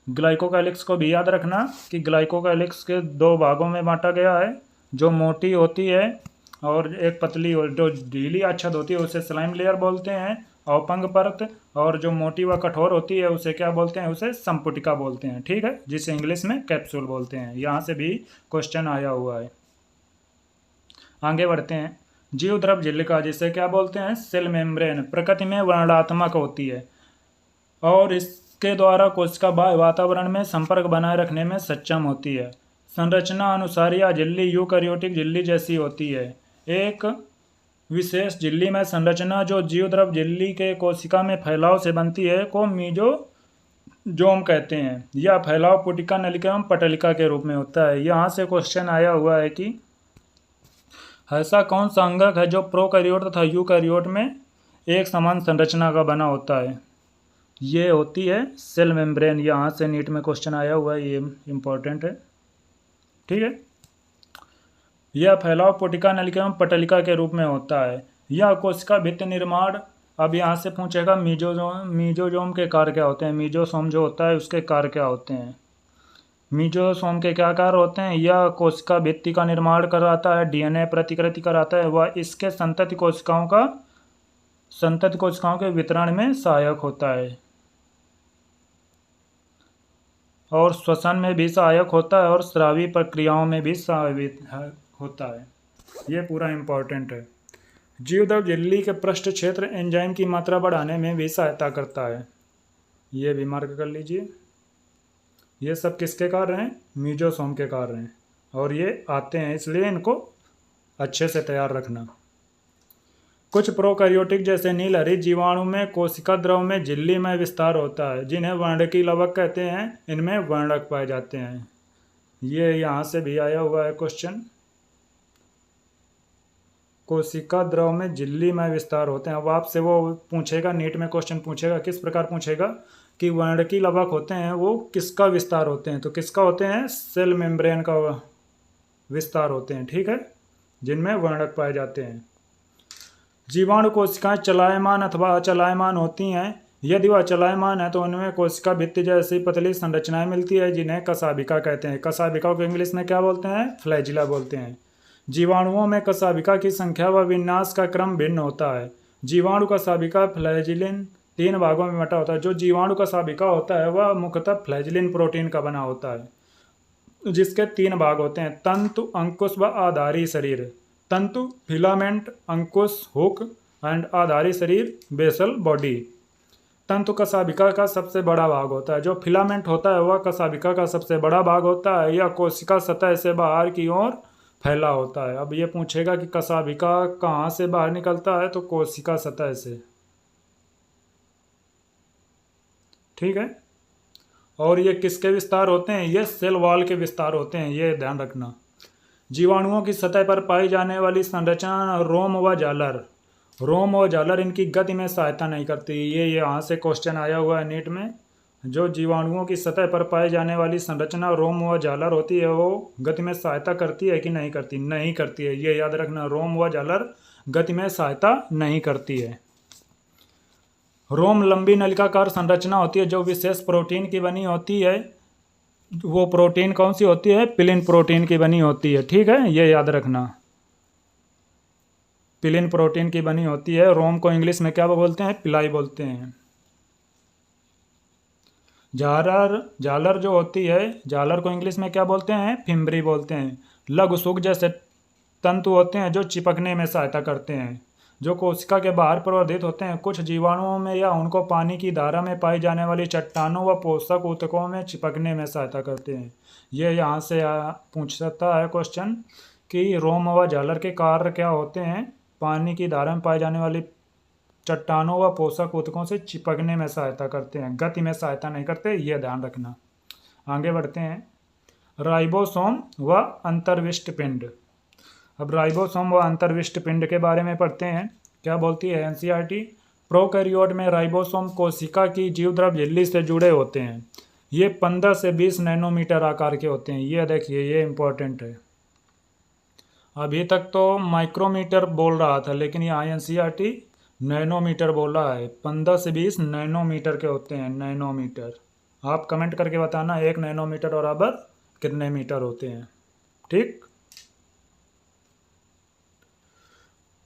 ग्लाइकोकैलिक्स को भी याद रखना कि ग्लाइकोकैलिक्स के 2 भागों में बांटा गया है, जो मोटी होती है और एक पतली, जो ढीली अच्छद होती है उसे स्लाइम लेयर बोलते हैं, औपंग परत। और जो मोटी व कठोर होती है उसे क्या बोलते हैं? उसे संपुटिका बोलते हैं। ठीक है, जिसे इंग्लिश में कैप्सूल बोलते हैं। यहाँ से भी क्वेश्चन आया हुआ है। आगे बढ़ते हैं। जीवद्रव झिल्लिका, जिसे क्या बोलते हैं? सेल मेम्ब्रेन, प्रकृति में वर्णात्मक होती है और इसके द्वारा कोशिका बाह्य वातावरण में संपर्क बनाए रखने में सक्षम होती है। संरचना अनुसार यह झिल्ली यूकैरियोटिक झिल्ली जैसी होती है। एक विशेष झिल्ली में संरचना जो जीवद्रव झिल्ली के कोशिका में फैलाव से बनती है को मीजोजोम कहते हैं। यह फैलाव पुटिका, नलिका एवं पटलिका के रूप में होता है। यहाँ से क्वेश्चन आया हुआ है कि ऐसा कौन सा अंगक है जो प्रोकैरियोट तथा यूकैरियोट में एक समान संरचना का बना होता है? ये होती है सेल मेम्ब्रेन। यहाँ से नीट में क्वेश्चन आया हुआ है, ये इम्पोर्टेंट है। ठीक है। यह फैलाव पुटिका नलिका एवं पटलिका के रूप में होता है। यह कोशिका भित्ति निर्माण, अब यहाँ से पूछेगा मीजोजोम के कार्य क्या होते हैं। मीजोसोम जो होता है उसके कार्य क्या होते हैं। मीजोसोम के क्या कार्य होते हैं। यह कोशिका भित्ति का निर्माण कराता है, डीएनए प्रतिकृति कराता है, वह इसके संतति कोशिकाओं के वितरण में सहायक होता है और श्वसन में भी सहायक होता है और स्रावी प्रक्रियाओं में भी सहायक होता है। ये पूरा इंपॉर्टेंट है। जीवद्रव झिल्ली के पृष्ठ क्षेत्र एंजाइम की मात्रा बढ़ाने में भी सहायता करता है। ये भी मार्क कर लीजिए। ये सब किसके कार्य हैं, मीजोसोम के कार्य हैं और ये आते हैं, इसलिए इनको अच्छे से तैयार रखना। कुछ प्रोकैरियोटिक जैसे नीलहरित जीवाणु में कोशिका द्रव में झिल्ली में विस्तार होता है, जिन्हें वर्णकी लवक कहते हैं। इनमें वर्णक पाए जाते हैं। ये यहाँ से भी आया हुआ है क्वेश्चन। कोशिका द्रव में झिल्ली में विस्तार होते हैं। अब आपसे वो पूछेगा, नीट में क्वेश्चन पूछेगा, किस प्रकार पूछेगा कि वर्णकी लवक होते हैं वो किसका विस्तार होते हैं, तो किसका होते हैं, सेल मेम्ब्रेन का विस्तार होते हैं। ठीक है, जिनमें वर्णक पाए जाते हैं। जीवाणु कोशिकाएं चलायमान अथवा अचलायमान होती हैं। यदि वह चलायमान है तो उनमें कोशिका भित्ति जैसी पतली संरचनाएं मिलती है, जिन्हें कशाभिका कहते हैं। कशाभिका को इंग्लिश में क्या बोलते हैं, फ्लैजिला बोलते हैं। जीवाणुओं में कशाभिका की संख्या व विन्यास का क्रम भिन्न होता है। जीवाणु कशाभिका फ्लैजिलिन 3 भागों में बटा होता है। जो जीवाणु कशाभिका होता है वह मुख्यतः फ्लैजिलिन प्रोटीन का बना होता है, जिसके 3 भाग होते हैं, तंतु, अंकुश व आधारी शरीर। तंतु फिलामेंट, अंकुश हुक एंड आधारी शरीर बेसल बॉडी। तंतु कशाभिका का सबसे बड़ा भाग होता है। जो फिलामेंट होता है वह कशाभिका का सबसे बड़ा भाग होता है। यह कोशिका सतह से बाहर की ओर फैला होता है। अब ये पूछेगा कि कशाभिका कहाँ से बाहर निकलता है, तो कोशिका सतह से। ठीक है। और ये किसके विस्तार होते हैं, ये सेल वॉल के विस्तार होते हैं, ये ध्यान रखना। जीवाणुओं की सतह पर पाई जाने वाली संरचना रोम व जालर। रोम और जालर इनकी गति में सहायता नहीं करती। ये यहाँ से क्वेश्चन आया हुआ है नीट में। जो जीवाणुओं की सतह पर पाई जाने वाली संरचना रोम व जालर होती है वो गति में सहायता करती है कि नहीं करती, नहीं करती है। ये याद रखना, रोम व जालर गति में सहायता नहीं करती है। रोम लंबी नलिकाकार संरचना होती है जो विशेष प्रोटीन की बनी होती है। वो प्रोटीन कौन सी होती है, पिलिन प्रोटीन की बनी होती है। ठीक है, ये याद रखना, पिलिन प्रोटीन की बनी होती है। रोम को इंग्लिश में क्या बोलते हैं, पिलाई बोलते हैं। जालर जो होती है, जालर को इंग्लिश में क्या बोलते हैं, फिम्बरी बोलते हैं। लघु सुख जैसे तंतु होते हैं जो चिपकने में सहायता करते हैं, जो कोशिका के बाहर प्रवर्धित होते हैं। कुछ जीवाणुओं में या उनको पानी की धारा में पाई जाने वाली चट्टानों व पोषक ऊतकों में चिपकने में सहायता करते हैं। ये यहाँ से पूछ सकता है क्वेश्चन कि रोम व जालर के कार्य क्या होते हैं। पानी की धारा में पाई जाने वाली चट्टानों व पोषक ऊतकों से चिपकने में सहायता करते हैं, गति में सहायता नहीं करते, ये ध्यान रखना। आगे बढ़ते हैं। राइबोसोम व अंतर्विष्ट पिंड। अब राइबोसोम व अंतर्विष्ट पिंड के बारे में पढ़ते हैं। क्या बोलती है एनसीईआरटी, प्रोकैरियोट में राइबोसोम कोशिका की जीवद्रव झिल्ली से जुड़े होते हैं। ये 15 से 20 नैनोमीटर आकार के होते हैं। ये देखिए, ये इंपॉर्टेंट है। अभी तक तो माइक्रोमीटर बोल रहा था, लेकिन यहाँ एनसीईआरटी नैनोमीटर बोल रहा है। 15 से 20 नैनोमीटर के होते हैं, नैनोमीटर। आप कमेंट करके बताना 1 नैनोमीटर बराबर कितने मीटर होते हैं। ठीक।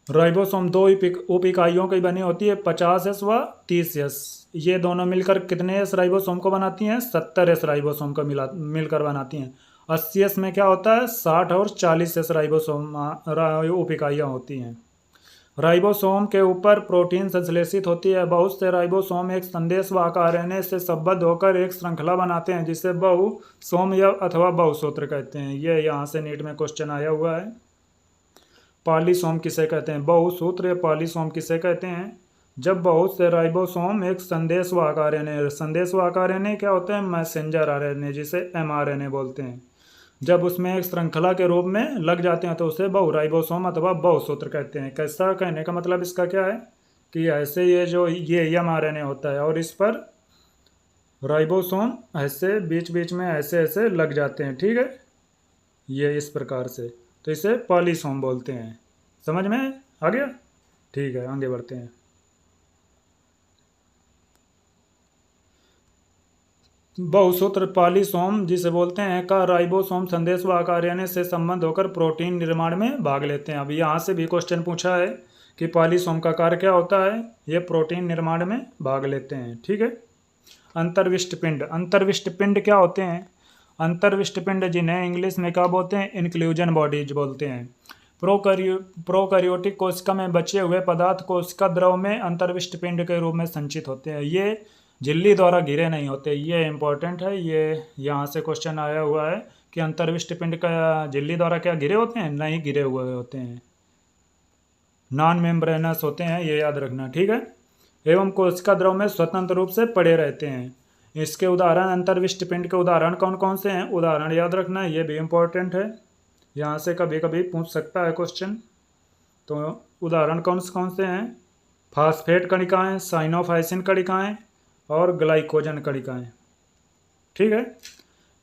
राइबोसोम 2 उप इकाइयों की बनी होती है, 50S व 30S। ये दोनों मिलकर कितने एस राइबोसोम को बनाती हैं, 70S राइबोसोम को मिलकर बनाती हैं। 80S में क्या होता है, 60 और 40S राइबोसोम उप इकाइयाँ होती हैं। राइबोसोम के ऊपर प्रोटीन संश्लेषित होती है। बहुत से राइबोसोम एक संदेशवाहक आरएनए से संबद्ध होकर एक श्रृंखला बनाते हैं, जिसे बहुसोम या अथवा बहुसूत्र कहते हैं। ये यहाँ से नीट में क्वेश्चन आया हुआ है। पॉलीसोम किसे कहते हैं, बहुसूत्र या पॉलीसोम किसे कहते हैं, जब बहुत से राइबोसोम एक संदेशवाहक आरएनए क्या होते हैं, मैसेंजर आरएनए, जिसे mRNA बोलते हैं, जब उसमें एक श्रृंखला के रूप में लग जाते हैं तो उसे बहुराइबोसोम अथवा बहुसूत्र कहते हैं। कैसा कहने का मतलब इसका क्या है कि ऐसे ये mRNA होता है और इस पर राइबोसोम ऐसे बीच बीच में ऐसे ऐसे लग जाते हैं, ठीक है, ये इस प्रकार से, तो इसे पॉलीसोम बोलते हैं। समझ में आ गया? ठीक है, आगे बढ़ते हैं। बहुसूत्र पॉलीसोम जिसे बोलते हैं का राइबोसोम संदेशवाहक आरएनए से संबंध होकर प्रोटीन निर्माण में भाग लेते हैं। अब यहाँ से भी क्वेश्चन पूछा है कि पॉलीसोम का कार्य क्या होता है, ये प्रोटीन निर्माण में भाग लेते हैं, ठीक है। अंतर्विष्ट पिंड, अंतर्विष्ट पिंड क्या होते हैं? अंतर्विष्ट पिंड जिन्हें इंग्लिश में क्या बोलते हैं, इंक्लूजन बॉडीज बोलते हैं। प्रोकैरियोटिक कोशिका में बचे हुए पदार्थ कोशिका द्रव में अंतर्विष्ट पिंड के रूप में संचित होते हैं। ये झिल्ली द्वारा घिरे नहीं होते, ये इंपॉर्टेंट है, ये यहाँ से क्वेश्चन आया हुआ है कि अंतर्विष्ट पिंड का झिल्ली द्वारा क्या घिरे होते हैं, नहीं घिरे हुए होते हैं, नॉन मेम्ब्रेनस होते हैं, ये याद रखना, ठीक है। एवं कोशिका द्रव में स्वतंत्र रूप से पड़े रहते हैं। इसके उदाहरण, अंतर्विष्ट पिंड के उदाहरण कौन कौन से हैं, उदाहरण याद रखना, ये भी इंपॉर्टेंट है, यहाँ से कभी कभी पूछ सकता है क्वेश्चन। तो उदाहरण कौन से हैं, फास्फेट कणिकाएं, साइनोफाइसिन कणिकाएं और ग्लाइकोजन कणिकाएं, ठीक है।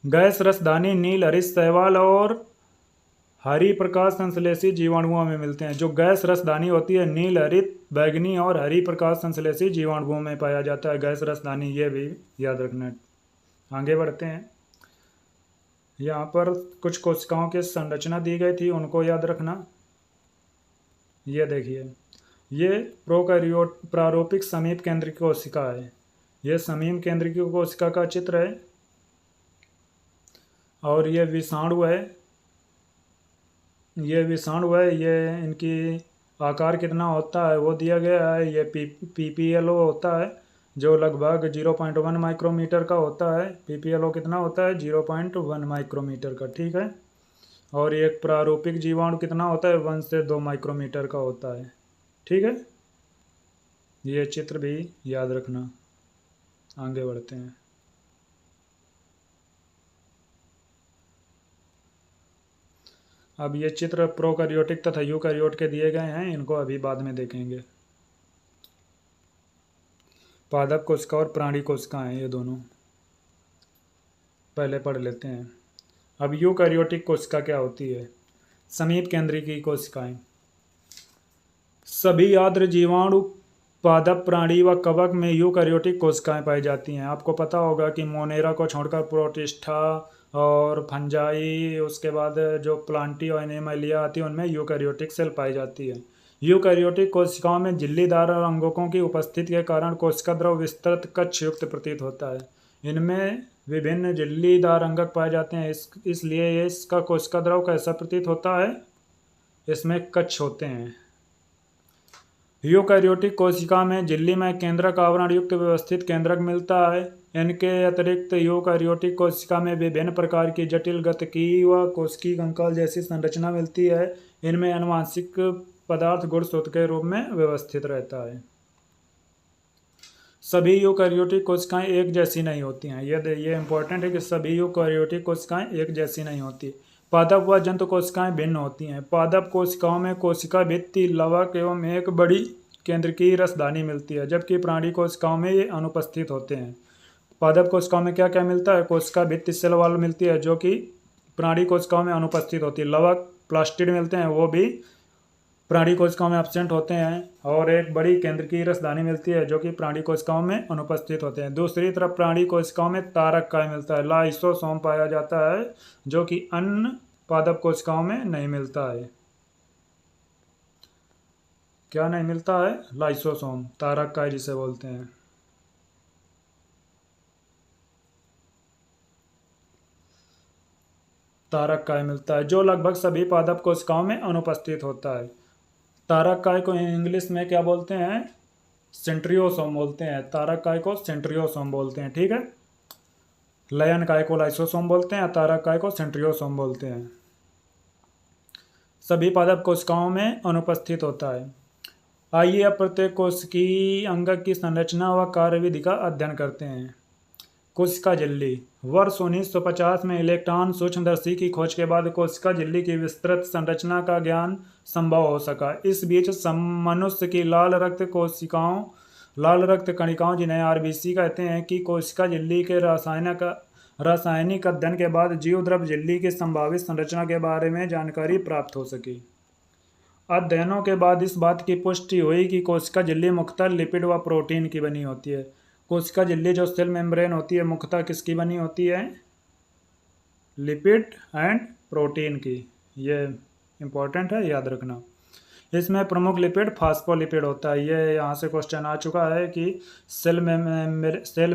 गैस रसदानी नील हरित शैवाल और हरी प्रकाश संश्लेषी जीवाणुओं में मिलते हैं। जो गैस रसदानी होती है नील हरित बैगनी और हरी प्रकाश संश्लेषी जीवाणुओं में पाया जाता है गैस रसदानी, ये भी याद रखना है। आगे बढ़ते हैं। यहाँ पर कुछ कोशिकाओं की संरचना दी गई थी, उनको याद रखना। ये देखिए, ये प्रोकैरियोट प्रारूपिक समीप केंद्रिक कोशिका है, ये समीप केंद्रिक कोशिका का चित्र है। और ये विषाणु है, ये विषाणु है, ये इनकी आकार कितना होता है वो दिया गया है। ये पीपीएलओ होता है जो लगभग 0.1 माइक्रोमीटर का होता है। पीपीएलओ कितना होता है, 0.1 माइक्रोमीटर का, ठीक है। और एक प्रारूपिक जीवाणु कितना होता है, 1 से 2 माइक्रोमीटर का होता है, ठीक है। ये चित्र भी याद रखना। आगे बढ़ते हैं। अब ये चित्र प्रोकैरियोटिक तथा यूकैरियोट के दिए गए हैं, इनको अभी बाद में देखेंगे। पादप कोशिका और प्राणी कोशिकाएं, ये दोनों पहले पढ़ लेते हैं। अब यूकैरियोटिक कोशिका क्या होती है, समीप केंद्री की कोशिकाएं। सभी आर्द्र जीवाणु पादप प्राणी व कवक में यूकैरियोटिक कोशिकाएं पाई जाती हैं। आपको पता होगा कि मोनेरा को छोड़कर प्रोटिस्टा और फंजाई, उसके बाद जो प्लांटी और एनिमलिया आती है उनमें यूकैरियोटिक सेल पाई जाती है। यूकैरियोटिक कोशिकाओं में झिल्लीदार और अंगकों की उपस्थिति के कारण कोशिका द्रव विस्तृत कक्ष युक्त प्रतीत होता है। इनमें विभिन्न झिल्लीदार अंगक पाए जाते हैं, इसलिए इसका कोशिका द्रव कैसा प्रतीत होता है, इसमें कक्ष होते हैं। यूकैरियोटिक कोशिका में झिल्ली में केंद्रक आवरण युक्त व्यवस्थित केंद्रक मिलता है। इनके अतिरिक्त यूकैरियोटिक कोशिका में विभिन्न प्रकार की जटिल गतिकी व कोशिकीय कंकाल जैसी संरचना मिलती है। इनमें आनुवंशिक पदार्थ गुणसूत्र के रूप में व्यवस्थित रहता है। सभी यूकैरियोटिक कोशिकाएं एक जैसी नहीं होती हैं, ये इंपॉर्टेंट है कि सभी यूकैरियोटिक कोशिकाएं एक जैसी नहीं होती। पादप व जंतु कोशिकाएं भिन्न होती हैं। पादप कोशिकाओं में कोशिका भित्ति, लवक एवं एक बड़ी केंद्रकीय रसदानी मिलती है, जबकि प्राणी कोशिकाओं में ये अनुपस्थित होते हैं। पादप कोशिकाओं में क्या क्या मिलता है, कोशिका भित्ति सेल वॉल मिलती है जो कि प्राणी कोशिकाओं में अनुपस्थित होती है। लवक प्लास्टिड मिलते हैं, वो भी प्राणी कोशिकाओं में एब्सेंट होते हैं। और एक बड़ी केंद्रकीय रसदानी मिलती है जो कि प्राणी कोशिकाओं में अनुपस्थित होते हैं। दूसरी तरफ प्राणी कोशिकाओं में तारक काय मिलता है, लाइसोसोम पाया जाता है जो कि अन्य पादप कोशिकाओं में नहीं मिलता है। क्या नहीं मिलता है, लाइसोसोम, तारक काय जिसे बोलते हैं। तारक काय मिलता है जो लगभग सभी पादप कोशिकाओं में अनुपस्थित होता है। तारक काय को इंग्लिश में क्या बोलते हैं, सेंट्रियोसोम बोलते हैं। तारक काय को सेंट्रियोसोम बोलते हैं, ठीक है। लयन काय को लाइसोसोम बोलते हैं, तारक काय को सेंट्रियोसोम बोलते हैं। सभी पादप कोशिकाओं में अनुपस्थित होता है। आइए अब प्रत्येक कोशिकीय अंगक की संरचना व कार्यविधि का अध्ययन करते हैं। कोशिका झिल्ली। वर्ष 1950 में इलेक्ट्रॉन सूक्ष्मदर्शी की खोज के बाद कोशिका झिल्ली की विस्तृत संरचना का ज्ञान संभव हो सका। इस बीच मनुष्य की लाल रक्त कोशिकाओं लाल रक्त कणिकाओं जिन्हें आरबीसी कहते हैं की कोशिका झिल्ली के रासायनिक अध्ययन के बाद जीवद्रव झिल्ली की संभावित संरचना के बारे में जानकारी प्राप्त हो सकी। अध्ययनों के बाद इस बात की पुष्टि हुई कि कोशिका झिल्ली मुख्यतः लिपिड व प्रोटीन की बनी होती है। कोशिका झिल्ली जो सेल मेम्ब्रेन होती है मुख्यतः किसकी बनी होती है? लिपिड एंड प्रोटीन की। ये इंपॉर्टेंट है, याद रखना। इसमें प्रमुख लिपिड फास्फोलिपिड होता है। ये यहाँ से क्वेश्चन आ चुका है कि सेल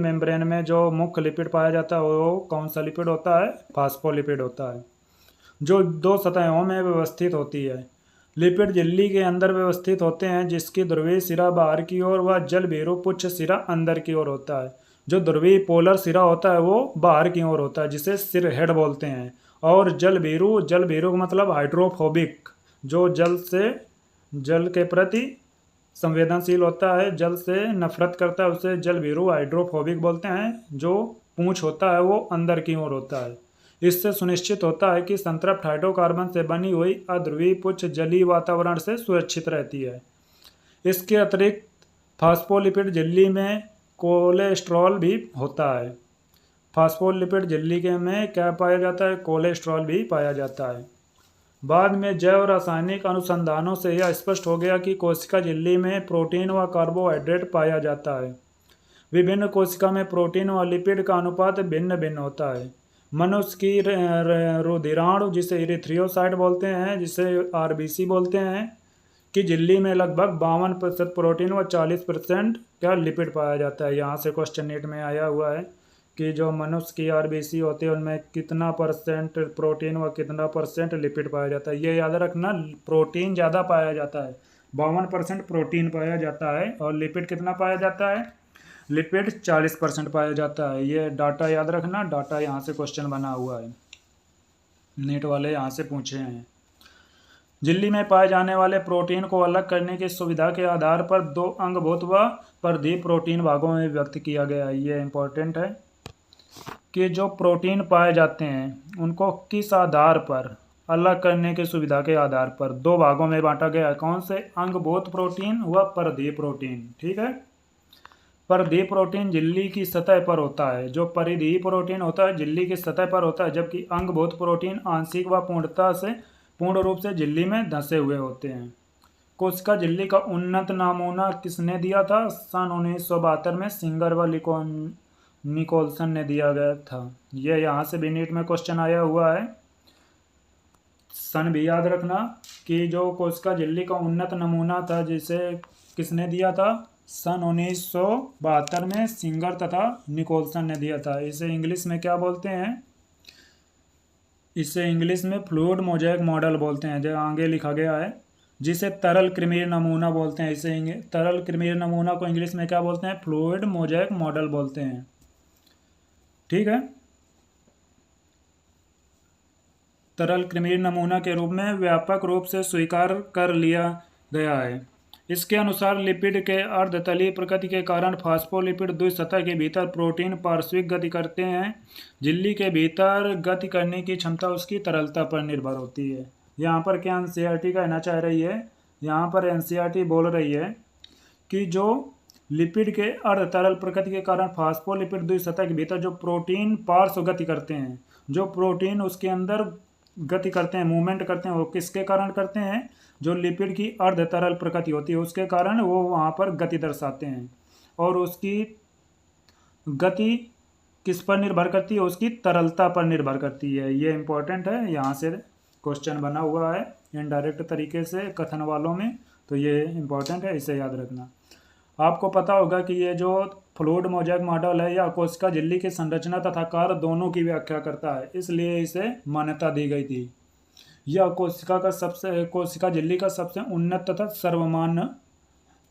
मेम्ब्रेन में जो मुख्य लिपिड पाया जाता है वो कौन सा लिपिड होता है? फास्फोलिपिड होता है, जो दो सतहों में व्यवस्थित होती है। लिपिड झिल्ली के अंदर व्यवस्थित होते हैं, जिसकी ध्रुवीय सिरा बाहर की ओर व जलभीरु पुच्छ सिरा अंदर की ओर होता है। जो ध्रुवीय पोलर सिरा होता है वो बाहर की ओर होता है, जिसे सिर हेड बोलते हैं। और जलभीरु का मतलब हाइड्रोफोबिक, जो जल के प्रति संवेदनशील होता है, जल से नफरत करता है, उसे जलभीरु हाइड्रोफोबिक बोलते हैं। जो पूंछ होता है वो अंदर की ओर होता है। इससे सुनिश्चित होता है कि संतृप्त हाइड्रोकार्बन से बनी हुई अध्रुवीय पुच्छ जलीय वातावरण से सुरक्षित रहती है। इसके अतिरिक्त फास्फोलिपिड झिल्ली में कोलेस्ट्रॉल भी होता है। फास्फोलिपिड झिल्ली के में क्या पाया जाता है? कोलेस्ट्रॉल भी पाया जाता है। बाद में जैव रासायनिक अनुसंधानों से यह स्पष्ट हो गया कि कोशिका झिल्ली में प्रोटीन व कार्बोहाइड्रेट पाया जाता है। विभिन्न कोशिका में प्रोटीन व लिपिड का अनुपात भिन्न भिन्न होता है। मनुष्य की रुधिराणु, जिसे इरिथ्रियोसाइट बोलते हैं, जिसे आरबीसी बोलते हैं, कि झिल्ली में लगभग 52% प्रोटीन व 40% क्या लिपिड पाया जाता है। यहाँ से क्वेश्चन नीट में आया हुआ है कि जो मनुष्य की आरबीसी होती है उनमें कितना परसेंट प्रोटीन व कितना परसेंट लिपिड पाया जाता है। ये याद रखना, प्रोटीन ज़्यादा पाया जाता है, 52% प्रोटीन पाया जाता है, और लिपिड कितना पाया जाता है? लिपिड 40% पाया जाता है। ये डाटा याद रखना, डाटा यहाँ से क्वेश्चन बना हुआ है, नेट वाले यहाँ से पूछे हैं। झिल्ली में पाए जाने वाले प्रोटीन को अलग करने की सुविधा के आधार पर दो अंगभूत व परिधीय प्रोटीन भागों में व्यक्त किया गया है। ये इंपॉर्टेंट है कि जो प्रोटीन पाए जाते हैं उनको किस आधार पर अलग करने की सुविधा के आधार पर दो भागों में बांटा गया है। कौन से? अंगभूत प्रोटीन व परिधीय प्रोटीन। ठीक है। परिधीय प्रोटीन झिल्ली की सतह पर होता है। जो परिधीय प्रोटीन होता है झिल्ली की सतह पर होता है, जबकि अंगभूत प्रोटीन आंशिक व पूर्ण रूप से झिल्ली में धंसे हुए होते हैं। कोशिका झिल्ली का उन्नत नमूना किसने दिया था? सन 1972 में सिंगर व निकोलसन ने दिया गया था। यह यहाँ से भी नीट में क्वेश्चन आया हुआ है। सन भी याद रखना कि जो कोशिका झिल्ली का उन्नत नमूना था जिसे किसने दिया था? सन 1972 में सिंगर तथा निकोलसन ने दिया था। इसे इंग्लिश में क्या बोलते हैं? इसे इंग्लिश में फ्लूइड मोज़ेक मॉडल बोलते हैं, जो आगे लिखा गया है, जिसे तरल क्रिमीय नमूना बोलते हैं। इसे तरल क्रिमीय नमूना को इंग्लिश में क्या बोलते हैं? फ्लूइड मोज़ेक मॉडल बोलते हैं। ठीक है। तरल क्रिमीय नमूना के रूप में व्यापक रूप से स्वीकार कर लिया गया है। इसके अनुसार लिपिड के अर्धतलीय प्रकृति के कारण फास्फोलिपिड द्विसतह के भीतर प्रोटीन पार्श्विक गति करते हैं। झिल्ली के भीतर गति करने की क्षमता उसकी तरलता पर निर्भर होती है। यहाँ पर क्या एनसीईआरटी कहना चाह रही है? यहाँ पर एनसीईआरटी बोल रही है कि जो लिपिड के अर्धतरल प्रकृति के कारण फास्फोलिपिड द्विसतह के भीतर जो प्रोटीन पार्श्व गति करते हैं, जो प्रोटीन उसके अंदर गति करते हैं, मूवमेंट करते हैं, वो किसके कारण करते हैं? जो लिपिड की अर्धतरल प्रकृति होती है उसके कारण वो वहाँ पर गति दर्शाते हैं। और उसकी गति किस पर निर्भर करती है? उसकी तरलता पर निर्भर करती है। ये इंपॉर्टेंट है, यहाँ से क्वेश्चन बना हुआ है इनडायरेक्ट तरीके से कथन वालों में, तो ये इंपॉर्टेंट है, इसे याद रखना। आपको पता होगा कि ये जो फ्लूइड मोज़ेक मॉडल है या कोशिका झिल्ली की संरचना तथा कार्य दोनों की व्याख्या करता है, इसलिए इसे मान्यता दी गई थी। यह कोशिका झिल्ली का सबसे उन्नत तथा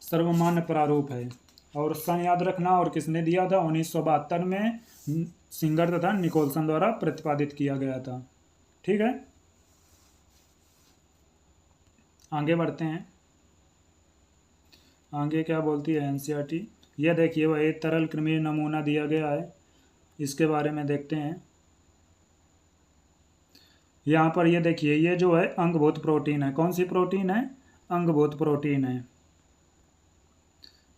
सर्वमान्य प्रारूप है। और सन याद रखना, और किसने दिया था? 1972 में सिंगर तथा निकोलसन द्वारा प्रतिपादित किया गया था। ठीक है, आगे बढ़ते हैं। आगे क्या बोलती है एनसीईआरटी? यह देखिए, वह एक तरल क्रिमीय नमूना दिया गया है, इसके बारे में देखते हैं। यहाँ पर ये देखिए, ये जो है अंगभूत प्रोटीन है। कौन सी प्रोटीन है? अंगभूत प्रोटीन है।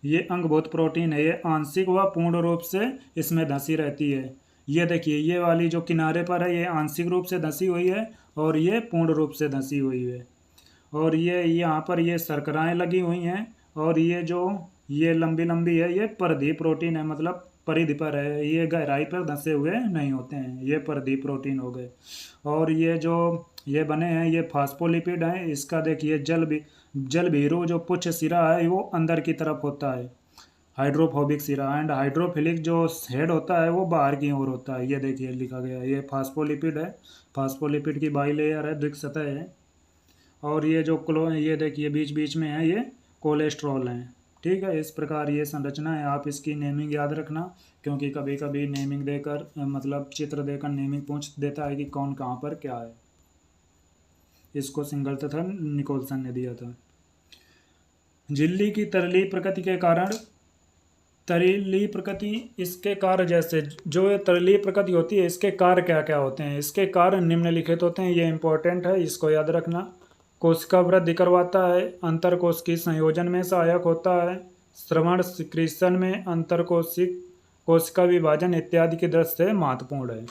ये अंगभूत प्रोटीन है, ये आंशिक व पूर्ण रूप से इसमें धंसी रहती है। ये देखिए, ये वाली जो किनारे पर है ये आंशिक रूप से धंसी हुई है और ये पूर्ण रूप से धंसी हुई है। और ये यहाँ पर ये शर्कराएँ लगी हुई हैं, और ये जो ये लंबी लंबी है ये परिधीय प्रोटीन है, मतलब परिधि पर है, ये गहराई पर धंसे हुए नहीं होते हैं, ये परिधीय प्रोटीन हो गए। और ये जो ये बने हैं ये फास्फोलिपिड हैं। इसका देखिए जल भीरू जो पुच्छ सिरा है वो अंदर की तरफ होता है, हाइड्रोफोबिक सिरा, एंड हाइड्रोफिलिक जो हेड होता है वो बाहर की ओर होता है। ये देखिए लिखा गया है, ये फास्फोलिपिड है, फास्फोलिपिड की बाइलेयर है, द्विक सतह है। और ये जो ये देखिए बीच बीच में है ये कोलेस्ट्रॉल हैं। ठीक है, इस प्रकार ये संरचना है। आप इसकी नेमिंग याद रखना, क्योंकि कभी कभी नेमिंग देकर मतलब चित्र देकर नेमिंग पूछ देता है कि कौन कहाँ पर क्या है। इसको सिंगलटन निकोलसन ने दिया था। झिल्ली की तरली प्रकृति के कारण, तरली प्रकृति इसके कार्य, जैसे जो ये तरली प्रकृति होती है इसके कार्य क्या क्या होते हैं, इसके कार्य निम्नलिखित होते हैं। ये इंपॉर्टेंट है, इसको याद रखना। कोशिका वृद्धि करवाता है, अंतर कोशिकीय संयोजन में सहायक होता है, श्रवण सिक्रीशन में, अंतर कोशिका विभाजन इत्यादि की दृष्टि से महत्वपूर्ण है।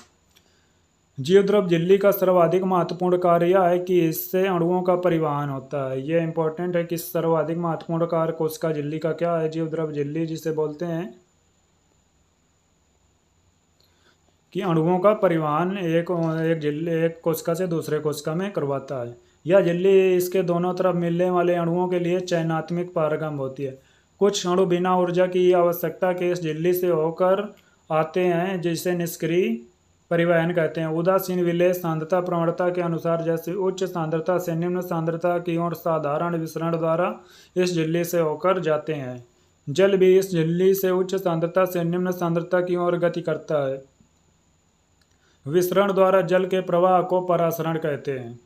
जीवद्रव झिल्ली का सर्वाधिक महत्वपूर्ण कार्य यह है कि इससे अणुओं का परिवहन होता है। ये इंपॉर्टेंट है कि सर्वाधिक महत्वपूर्ण कार्य कोशिका झिल्ली का क्या है। जीवद्रव झिल्ली जिसे बोलते हैं कि अणुओं का परिवहन एक कोशिका से दूसरे कोशिका में करवाता है। यह झिल्ली इसके दोनों तरफ मिलने वाले अणुओं के लिए चयनात्मक पारगम होती है। कुछ अणु बिना ऊर्जा की आवश्यकता के इस झिल्ली से होकर आते हैं, जिसे निष्क्रिय परिवहन कहते हैं। उदासीन विलेय सांद्रता प्रवणता के अनुसार जैसे उच्च सांद्रता से निम्न सांद्रता की ओर साधारण विसरण द्वारा इस झिल्ली से होकर जाते हैं। जल भी इस झिल्ली से उच्च सांद्रता से निम्न सांद्रता की ओर गति करता है। विसरण द्वारा जल के प्रवाह को परासरण कहते हैं।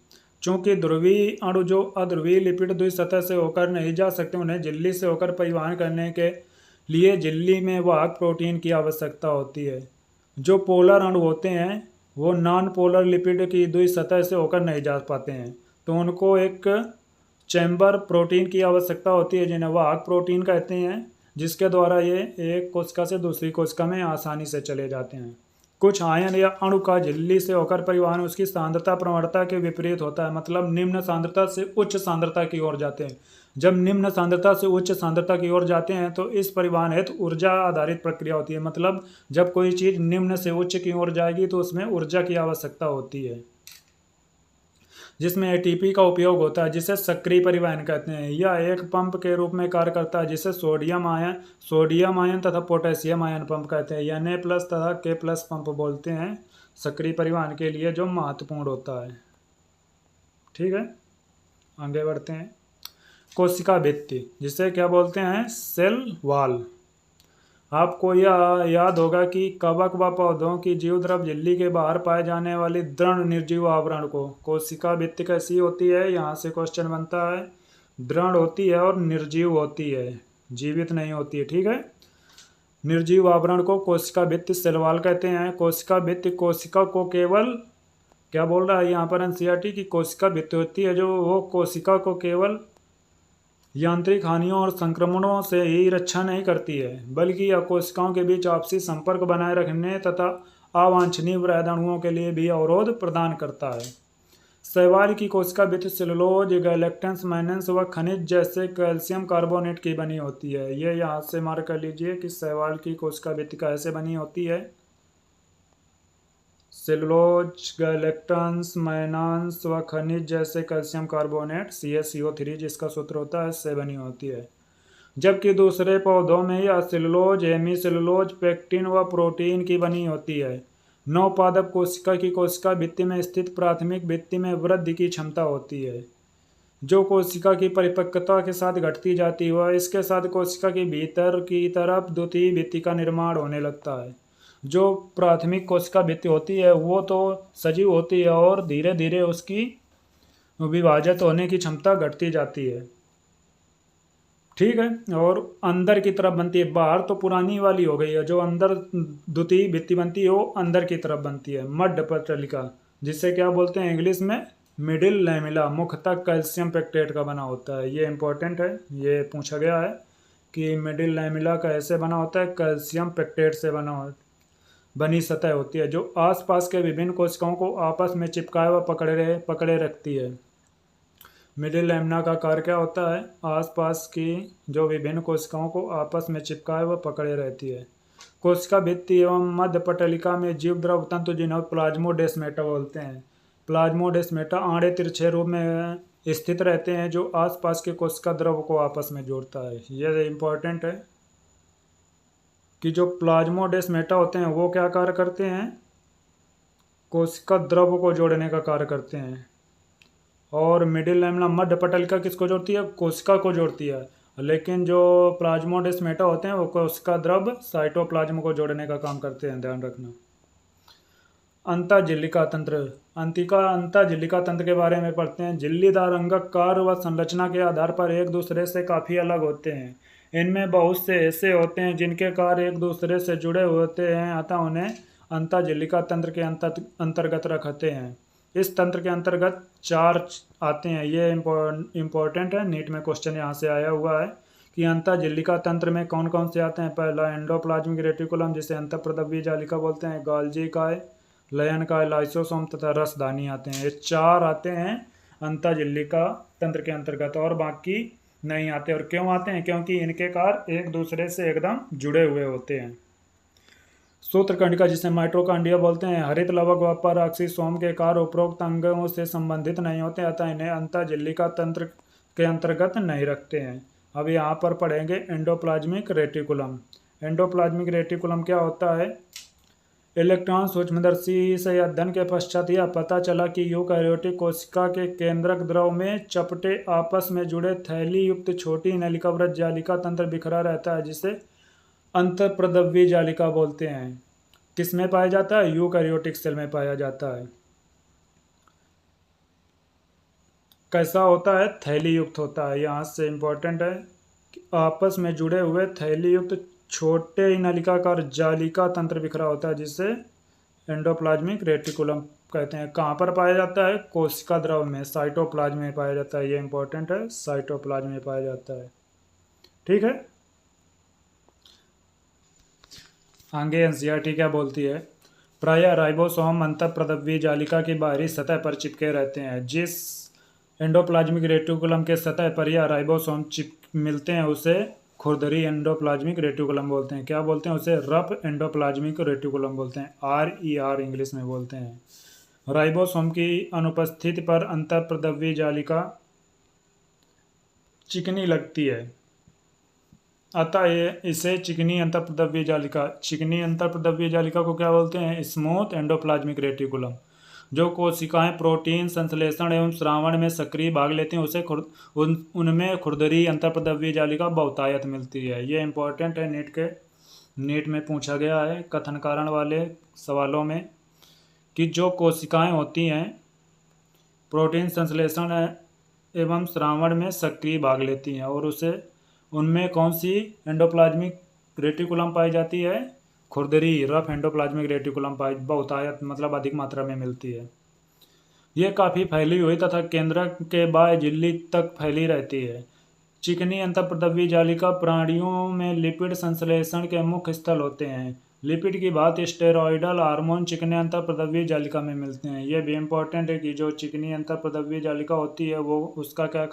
चूंकि ध्रुवीय अणु जो अध्रुवीय लिपिड द्विसतह से होकर नहीं जा सकते, उन्हें झिल्ली से होकर परिवहन करने के लिए झिल्ली में वाहक प्रोटीन की आवश्यकता होती है। जो पोलर अणु होते हैं वो नॉन पोलर लिपिड की द्विसतह से होकर नहीं जा पाते हैं, तो उनको एक चैम्बर प्रोटीन की आवश्यकता होती है, जिन्हें वाहक प्रोटीन कहते हैं, जिसके द्वारा ये एक कोशिका से दूसरी कोशिका में आसानी से चले जाते हैं। कुछ आयन या अणु का झिल्ली से होकर परिवहन उसकी सांद्रता प्रवणता के विपरीत होता है, मतलब निम्न सांद्रता से उच्च सांद्रता की ओर जाते हैं। जब निम्न सांद्रता से उच्च सांद्रता की ओर जाते हैं तो इस परिवहन हेतु ऊर्जा आधारित प्रक्रिया होती है, मतलब जब कोई चीज़ निम्न से उच्च की ओर जाएगी तो उसमें ऊर्जा की आवश्यकता होती है, जिसमें एटीपी का उपयोग होता है, जिसे सक्रिय परिवहन कहते हैं। यह एक पंप के रूप में कार्य करता है, जिसे सोडियम आयन तथा पोटेशियम आयन पंप कहते हैं। Na+ तथा K+ पंप बोलते हैं सक्रिय परिवहन के लिए, जो महत्वपूर्ण होता है। ठीक है, आगे बढ़ते हैं। कोशिका भित्ति, जिसे क्या बोलते हैं, सेल वॉल। आपको यह याद होगा कि कवक व पौधों की जीवद्रव झिल्ली के बाहर पाए जाने वाली दृढ़ निर्जीव आवरण को कोशिका भित्ति कैसी होती है, यहाँ से क्वेश्चन बनता है। दृढ़ होती है और निर्जीव होती है, जीवित नहीं होती है। ठीक है, निर्जीव आवरण को कोशिका भित्ति सेल वॉल कहते हैं। कोशिका भित्ति कोशिका को केवल क्या बोल रहा है यहाँ पर एनसीईआरटी की, कोशिका भित्ति होती है जो वो कोशिका को केवल यांत्रिक हानियों और संक्रमणों से ही रक्षा नहीं करती है, बल्कि यह कोशिकाओं के बीच आपसी संपर्क बनाए रखने तथा अवांछनीय वृहद अणुओं के लिए भी अवरोध प्रदान करता है। शैवाल की कोशिका भित्ति सेलुलोज, गैलेक्टन्स, मैग्नीज व खनिज जैसे कैल्शियम कार्बोनेट की बनी होती है। ये यहाँ से मार्क कर लीजिए कि शैवाल की कोशिका भित्ति कैसे बनी होती है। सेलुलोज, गैलेक्टन्स, मैग्नीज व खनिज जैसे कैल्शियम कार्बोनेट CaCO3 जिसका सूत्र होता है से बनी होती है। जबकि दूसरे पौधों में यह सेलुलोज, हेमीसेलुलोज, पेक्टिन व प्रोटीन की बनी होती है। नवपादप कोशिका की कोशिका भित्ति में स्थित प्राथमिक भित्ति में वृद्धि की क्षमता होती है, जो कोशिका की परिपक्वता के साथ घटती जाती है। इसके साथ कोशिका के भीतर की तरफ द्वितीय भित्ति का निर्माण होने लगता है। जो प्राथमिक कोशिका भित्ति होती है वो तो सजीव होती है और धीरे धीरे उसकी विभाजित होने की क्षमता घटती जाती है। ठीक है, और अंदर की तरफ बनती है। बाहर तो पुरानी वाली हो गई है, जो अंदर द्वितीय भित्ति बनती है वो अंदर की तरफ बनती है, मध्य पटलिका, जिसे क्या बोलते हैं इंग्लिश में मिडिल लैमेला, मुख्यतः कैल्शियम पेक्टेट का बना होता है। ये इंपॉर्टेंट है, ये पूछा गया है कि मिडिल लैमेला कैसे बना होता है, कैल्शियम पेक्टेट से बनी सतह होती है जो आसपास के विभिन्न कोशिकाओं को आपस में चिपकाए व पकड़े रखती है। मिडिल लैमिना का कार्य क्या होता है, आसपास की जो विभिन्न कोशिकाओं को आपस में चिपकाए व पकड़े रहती है। कोशिका भित्ति एवं मध्य पटलिका में जीव द्रव तंतु जिन्हें प्लाज्मोडेस्माटा बोलते हैं। प्लाज्मोडेस्माटा आड़े तिरछे रूप में स्थित रहते हैं जो आसपास के कोशिका द्रव को आपस में जोड़ता है। यह इंपॉर्टेंट है कि जो प्लाज्मोडेस्माटा होते हैं वो क्या कार्य करते हैं, कोशिका द्रव को जोड़ने का कार्य करते हैं। और मिडिल लैमिना मध्य पटलिका किसको जोड़ती है, कोशिका को जोड़ती है। लेकिन जो प्लाज्मोडेस्माटा होते हैं वो कोशिका द्रव साइटोप्लाज्म को जोड़ने का काम करते हैं, ध्यान रखना। अंतःझिल्लिका तंत्र, अंतःझिल्लिका तंत्र के बारे में पढ़ते हैं। झिल्लीदार अंगक कार्य व संरचना के आधार पर एक दूसरे से काफ़ी अलग होते हैं। इनमें बहुत से ऐसे होते हैं जिनके कार्य एक दूसरे से जुड़े होते हैं, अतः उन्हें अंतःझिल्लिका तंत्र के अंतर्गत रखते हैं। इस तंत्र के अंतर्गत 4 आते हैं। ये इम्पोर्टेंट है, नीट में क्वेश्चन यहाँ से आया हुआ है कि अंतःझिल्लिका तंत्र में कौन कौन से आते हैं। पहला एंडोप्लाज्मिक रेटिकुलम जिसे अंतःप्रदव्य जालिका बोलते हैं, गाल्जी काय, लयन काय, लाइसोसोम तथा रसदानी आते हैं। ये 4 आते हैं अंतःझिल्लिका तंत्र के अंतर्गत और बाकी नहीं आते। और क्यों आते हैं, क्योंकि इनके कार्य एक दूसरे से एकदम जुड़े हुए होते हैं। सूत्रकंडिका जिसे माइटोकॉन्ड्रिया बोलते हैं, हरित लवक व परऑक्सीसोम के कार्य उपरोक्त अंगों से संबंधित नहीं होते, अतः इन्हें अंतःझिल्लिका तंत्र के अंतर्गत नहीं रखते हैं। अब यहाँ पर पढ़ेंगे एंडोप्लाज्मिक रेटिकुलम। एंडोप्लाज्मिक रेटिकुलम क्या होता है, इलेक्ट्रॉन सूक्ष्मदर्शी से अध्ययन के पश्चात यह पता चला कि यूकैरियोटिक कोशिका के केंद्रक द्रव में चपटे आपस में जुड़े थैली युक्त छोटी नलिकाव्रत जालिका तंत्र बिखरा रहता है जिसे अंतःप्रदव्य जालिका बोलते हैं। किस में पाया जाता है, यूकैरियोटिक सेल में पाया जाता है। कैसा होता है, थैली युक्त होता है। यहाँ से इंपॉर्टेंट है कि आपस में जुड़े हुए थैली युक्त छोटे नलिकाकार जालिका तंत्र बिखरा होता है जिसे एंडोप्लाज्मिक रेटिकुलम कहते हैं। कहाँ पर पाया जाता है, कोशिका द्रव में, साइटोप्लाज्म में पाया जाता है। ये इंपॉर्टेंट है, साइटोप्लाज्म में पाया जाता है। ठीक है, आगे एनसीईआरटी क्या बोलती है, प्रायः राइबोसोम अंतःप्रदव्य जालिका की बाहरी सतह पर चिपके रहते हैं। जिस एंडोप्लाज्मिक रेटिकुलम के सतह पर यह राइबोसोम मिलते हैं उसे खुरदरी एंडोप्लाज्मिक रेटिकुलम बोलते हैं। क्या बोलते हैं उसे, रफ एंडोप्लाज्मिक रेटिकुलम बोलते हैं, RER इंग्लिश में बोलते हैं। राइबोसोम की अनुपस्थिति पर अंतःप्रदव्य जालिका चिकनी लगती है, अतः इसे चिकनी अंतःप्रदव्य जालिका को क्या बोलते हैं, स्मूथ एंडोप्लाज्मिक रेटिकुलम। जो कोशिकाएं प्रोटीन संश्लेषण एवं श्रावण में सक्रिय भाग लेती हैं उसे उनमें खुरदरी अंतःप्रदव्य जालिका बहुतायत मिलती है। ये इंपॉर्टेंट है, नीट में पूछा गया है कथन कारण वाले सवालों में कि जो कोशिकाएं होती हैं प्रोटीन संश्लेषण एवं श्रावण में सक्रिय भाग लेती हैं और उनमें कौन सी एंडोप्लाज्मिक रेटिकुलम पाई जाती है, खुरदरी रफ एंडोप्लाज्मिक रेटिकुलम बहुतायत मतलब अधिक मात्रा में मिलती है। ये काफ़ी फैली हुई तथा केंद्रक के बाह्य झिल्ली तक फैली रहती है। चिकनी अंतःप्रदव्य जालिका प्राणियों में लिपिड संश्लेषण के मुख्य स्थल होते हैं। लिपिड की भांति स्टेरॉयडल हार्मोन चिकनी अंतःप्रदव्य जालिका में मिलते हैं। यह भी इम्पोर्टेंट है कि जो चिकनी अंतःप्रदव्य जालिका होती है वो उसका क्या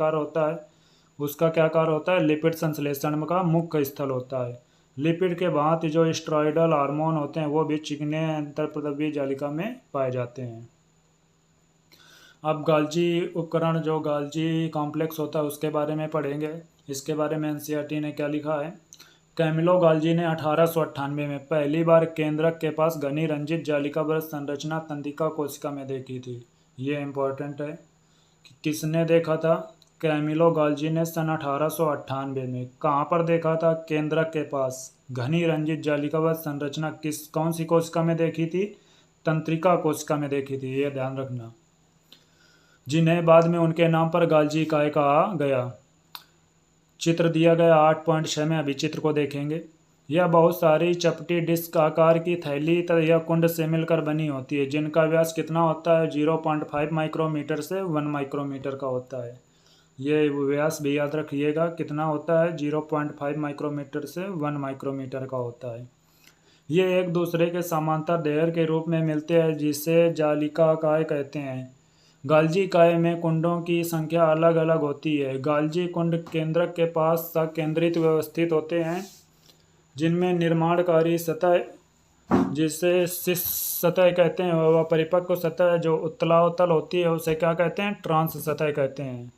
कार्य होता है, लिपिड संश्लेषण का मुख्य स्थल होता है। लिपिड के भांति जो स्टेरॉयडल हार्मोन होते हैं वो भी चिकनी अंतःप्रदव्य जालिका में पाए जाते हैं। अब गाल्जी उपकरण, जो गाल्जी कॉम्प्लेक्स होता है उसके बारे में पढ़ेंगे। इसके बारे में एनसीईआरटी ने क्या लिखा है, कैमिलो गाल्जी ने 1898 में पहली बार केंद्रक के पास घनी रंजित जालिकाव्रत संरचना तंत्रिका कोशिका में देखी थी। ये इम्पोर्टेंट है कि किसने देखा था, कैमिलो गाल्जी ने सन 1898 में। कहाँ पर देखा था, केंद्रक के पास घनी रंजित जालिकाव्रत संरचना कौन सी कोशिका में देखी थी, तंत्रिका कोशिका में देखी थी, ये ध्यान रखना, जिन्हें बाद में उनके नाम पर गाल्जी काय कहा गया। चित्र दिया गया 8.6 में, अभी चित्र को देखेंगे। यह बहुत सारी चपटी डिस्क आकार की थैली या कुंड से मिलकर बनी होती है जिनका व्यास कितना होता है, 0.5 माइक्रोमीटर से 1 माइक्रोमीटर का होता है। ये व्यास भी याद रखिएगा कितना होता है, 0.5 माइक्रोमीटर से 1 माइक्रोमीटर का होता है। ये एक दूसरे के समांतर देयर के रूप में मिलते हैं जिसे जालिकाएं कहते हैं। गाल्जी-काय में कुंडों की संख्या अलग अलग होती है। गाल्जी कुंड केंद्रक के पास सकेंद्रित व्यवस्थित होते हैं जिनमें निर्माणकारी सतह, जिसे शीर्ष सतह कहते हैं, वह परिपक्व सतह जो उत्तलातल होती है उसे क्या कहते हैं, ट्रांस सतह कहते हैं,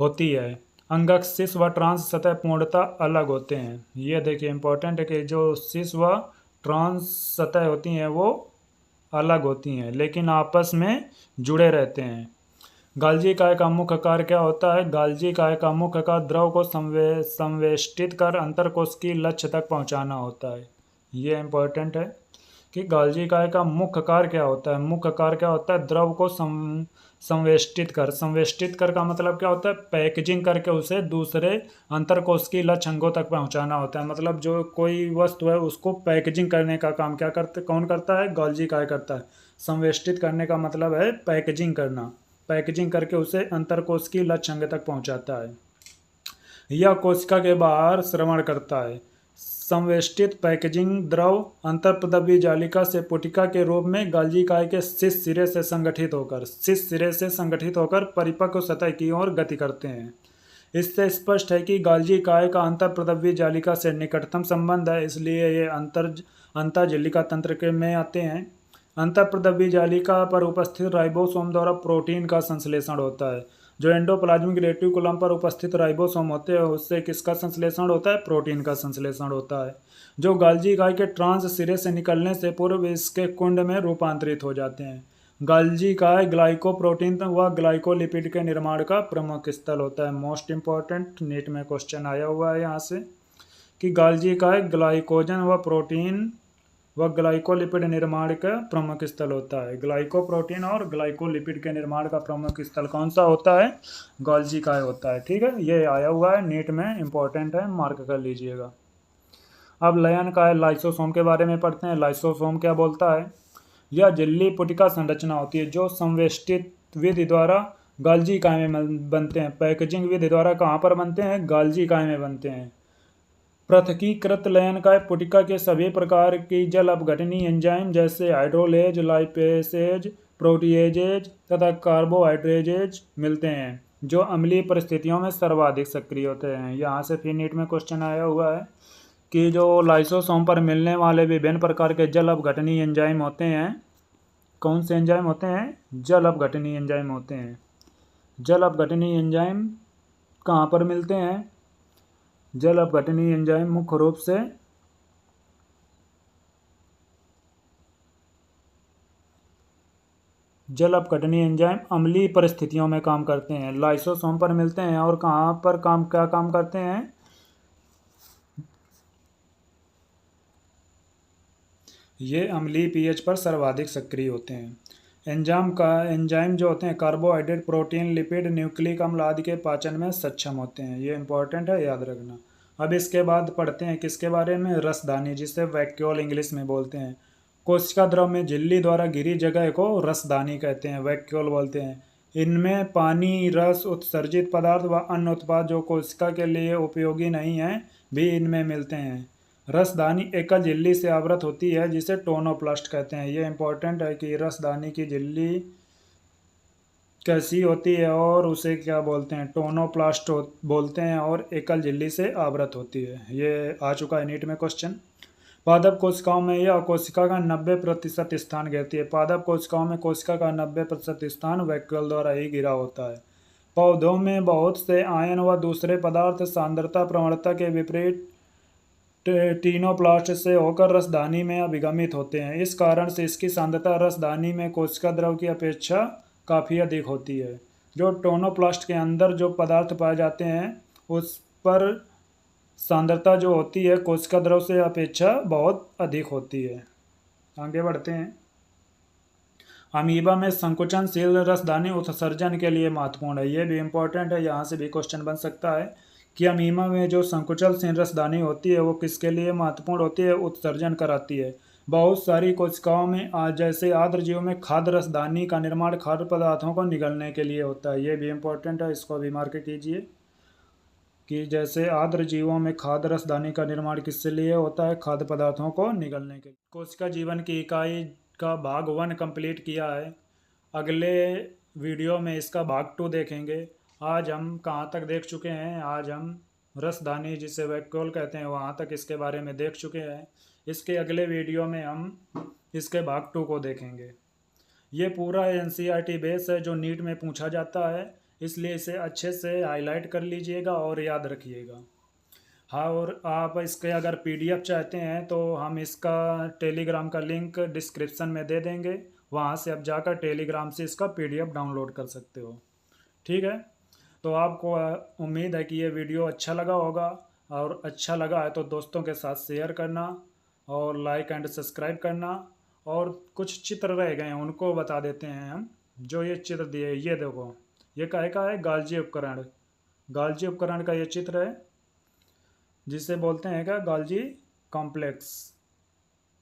होती है। अंगक शीर्ष व ट्रांस सतह पूर्णतः अलग होते हैं। ये देखिए इंपॉर्टेंट है कि जो शीर्ष व ट्रांस सतह होती हैं वो अलग होती हैं लेकिन आपस में जुड़े रहते हैं। गाल्जी काय का मुख्य कार्य क्या होता है? गाल्जी काय का मुख्य कार्य द्रव को संवेष्टित कर अंतरकोशिकीय लक्ष्य तक पहुंचाना होता है। ये इंपॉर्टेंट है कि गाल्जी काय का मुख्य कार्य क्या होता है। मुख्य कार्य क्या होता है? द्रव को संवेष्टित कर का मतलब क्या होता है? पैकेजिंग करके उसे दूसरे अंतरकोशिकीय लक्ष्य अंगों तक पहुंचाना होता है। मतलब जो कोई वस्तु है उसको पैकेजिंग करने का काम कौन करता है? गाल्जी काय करता है। संवेष्टित करने का मतलब है पैकेजिंग करना, पैकेजिंग करके उसे अंतरकोशिकीय लक्ष्य अंग तक पहुंचाता है। यह कोशिका के बाहर श्रवण करता है। संवेष्टित पैकेजिंग द्रव अंतर्पदवी जालिका से पुटिका के रूप में गाल्जी काय के शीर्ष सिरे से संगठित होकर परिपक्व सतह की ओर गति करते हैं। इससे स्पष्ट है कि गाल्जी काय का अंतर्पदवी जालिका से निकटतम संबंध है, इसलिए ये अंतःजालिका तंत्र के में आते हैं। अंतःपदवी जालिका पर उपस्थित राइबोसोम द्वारा प्रोटीन का संश्लेषण होता है। जो एंडोप्लाज्मिक रेटिकुलम पर उपस्थित राइबोसोम होते हैं उससे किसका संश्लेषण होता है? प्रोटीन का संश्लेषण होता है, जो गाल्जी काय के ट्रांस सिरे से निकलने से पूर्व इसके कुंड में रूपांतरित हो जाते हैं। गाल्जी काय ग्लाइकोप्रोटीन व ग्लाइकोलिपिड के निर्माण का प्रमुख स्थल होता है। मोस्ट इंपॉर्टेंट नीट में क्वेश्चन आया हुआ है यहाँ से कि गाल्जी काय ग्लाइकोजन व प्रोटीन व ग्लाइकोलिपिड निर्माण का प्रमुख स्थल होता है। ग्लाइकोप्रोटीन और ग्लाइकोलिपिड के निर्माण का प्रमुख स्थल कौन सा होता है? गाल्जी काय होता है। ठीक है, ये आया हुआ है नीट में, इंपॉर्टेंट है, मार्क कर लीजिएगा। अब लयन काय लाइसोसोम के बारे में पढ़ते हैं। लाइसोसोम क्या बोलता है? यह झिल्ली पुटिका संरचना होती है जो संवेष्टित विधि द्वारा गाल्जी काय में बनते हैं। पैकेजिंग विधि द्वारा कहाँ पर बनते हैं? गाल्जी काय में बनते हैं। पृथकीकृत लयन काय पुटिका के सभी प्रकार की जल अपघटनीय एंजाइम जैसे हाइड्रोलेज, लाइपेसेज, प्रोटीएजेज तथा कार्बोहाइड्रेजेज मिलते हैं जो अम्लीय परिस्थितियों में सर्वाधिक सक्रिय होते हैं। यहाँ से फिर नीट में क्वेश्चन आया हुआ है कि जो लाइसोसोम पर मिलने वाले विभिन्न प्रकार के जल अपघटनीय एंजाइम होते हैं, कौन से एंजाइम होते हैं? जल अपघटनीय एंजाइम होते हैं। जल अपघटनीय एंजाइम कहाँ पर मिलते हैं? जल अपघटनीय एंजाइम मुख्य रूप से जल अपघटनीय एंजाइम अम्लीय परिस्थितियों में काम करते हैं, लाइसोसोम पर मिलते हैं और कहाँ पर क्या काम करते हैं? ये अम्लीय पीएच पर सर्वाधिक सक्रिय होते हैं। एंजाइम जो होते हैं कार्बोहाइड्रेट, प्रोटीन, लिपिड, न्यूक्लिक अम्ल आदि के पाचन में सक्षम होते हैं। ये इंपॉर्टेंट है, याद रखना। अब इसके बाद पढ़ते हैं किसके बारे में? रसदानी, जिसे वैक्यूल इंग्लिश में बोलते हैं। कोशिका द्रव में झिल्ली द्वारा घिरी जगह को रसदानी कहते हैं, वैक्यूल बोलते हैं। इनमें पानी, रस, उत्सर्जित पदार्थ व अन्य उत्पाद जो कोशिका के लिए उपयोगी नहीं हैं भी इनमें मिलते हैं। रसदानी एकल झिल्ली से आवृत होती है जिसे टोनोप्लास्ट कहते हैं। ये इंपॉर्टेंट है कि रसदानी की झिल्ली कैसी होती है और उसे क्या बोलते हैं? टोनोप्लास्ट बोलते हैं और एकल झिल्ली से आवृत होती है। ये आ चुका है नीट में क्वेश्चन। पादप कोशिकाओं में यह कोशिका का 90% स्थान घेरती है। पादप कोशिकाओं में कोशिका का 90% स्थान वैक्यूल द्वारा ही घिरा होता है। पौधों में बहुत से आयन व दूसरे पदार्थ सांद्रता प्रवणता के विपरीत टीनोप्लास्ट से होकर रसदानी में अभिगमित होते हैं। इस कारण से इसकी सांद्रता रसदानी में कोशिका द्रव की अपेक्षा काफ़ी अधिक होती है। जो टोनोप्लास्ट के अंदर जो पदार्थ पाए जाते हैं उस पर सांद्रता जो होती है कोशिका द्रव से अपेक्षा बहुत अधिक होती है। आगे बढ़ते हैं। अमीबा में संकुचनशील रसदानी उत्सर्जन के लिए महत्वपूर्ण है। ये भी इंपॉर्टेंट है, यहाँ से भी क्वेश्चन बन सकता है कि अमीबा में जो संकुचनशील रसदानी होती है वो किसके लिए महत्वपूर्ण होती है? उत्सर्जन कराती है। बहुत सारी कोशिकाओं में आज जैसे आर्द्र जीवों में खाद्य रसदानी का निर्माण खाद्य पदार्थों को निगलने के लिए होता है। ये भी इम्पोर्टेंट है, इसको भी मार्क कीजिए कि जैसे आर्द्र जीवों में खाद्य रसदानी का निर्माण किससे लिए होता है, खाद्य पदार्थों को निगलने के लिए। कोशिका जीवन की इकाई का भाग 1 कंप्लीट किया है। अगले वीडियो में इसका भाग 2 देखेंगे। आज हम कहाँ तक देख चुके हैं, आज हम रसदानी जिसे वैक्यूल कहते हैं वहाँ तक इसके बारे में देख चुके हैं। इसके अगले वीडियो में हम इसके भाग 2 को देखेंगे। ये पूरा एनसीईआरटी बेस है जो नीट में पूछा जाता है, इसलिए इसे अच्छे से हाईलाइट कर लीजिएगा और याद रखिएगा। हाँ, और आप इसके अगर पीडीएफ चाहते हैं तो हम इसका टेलीग्राम का लिंक डिस्क्रिप्शन में दे देंगे, वहाँ से आप जाकर टेलीग्राम से इसका पीडीएफ डाउनलोड कर सकते हो। ठीक है, तो आपको उम्मीद है कि ये वीडियो अच्छा लगा होगा, और अच्छा लगा है तो दोस्तों के साथ शेयर करना और लाइक एंड सब्सक्राइब करना। और कुछ चित्र रह गए हैं उनको बता देते हैं हम। जो ये चित्र दिए, ये देखो, ये काहे का है, गालजी उपकरण। गालजी उपकरण का ये चित्र है जिसे बोलते हैं क्या, गालजी कॉम्प्लेक्स,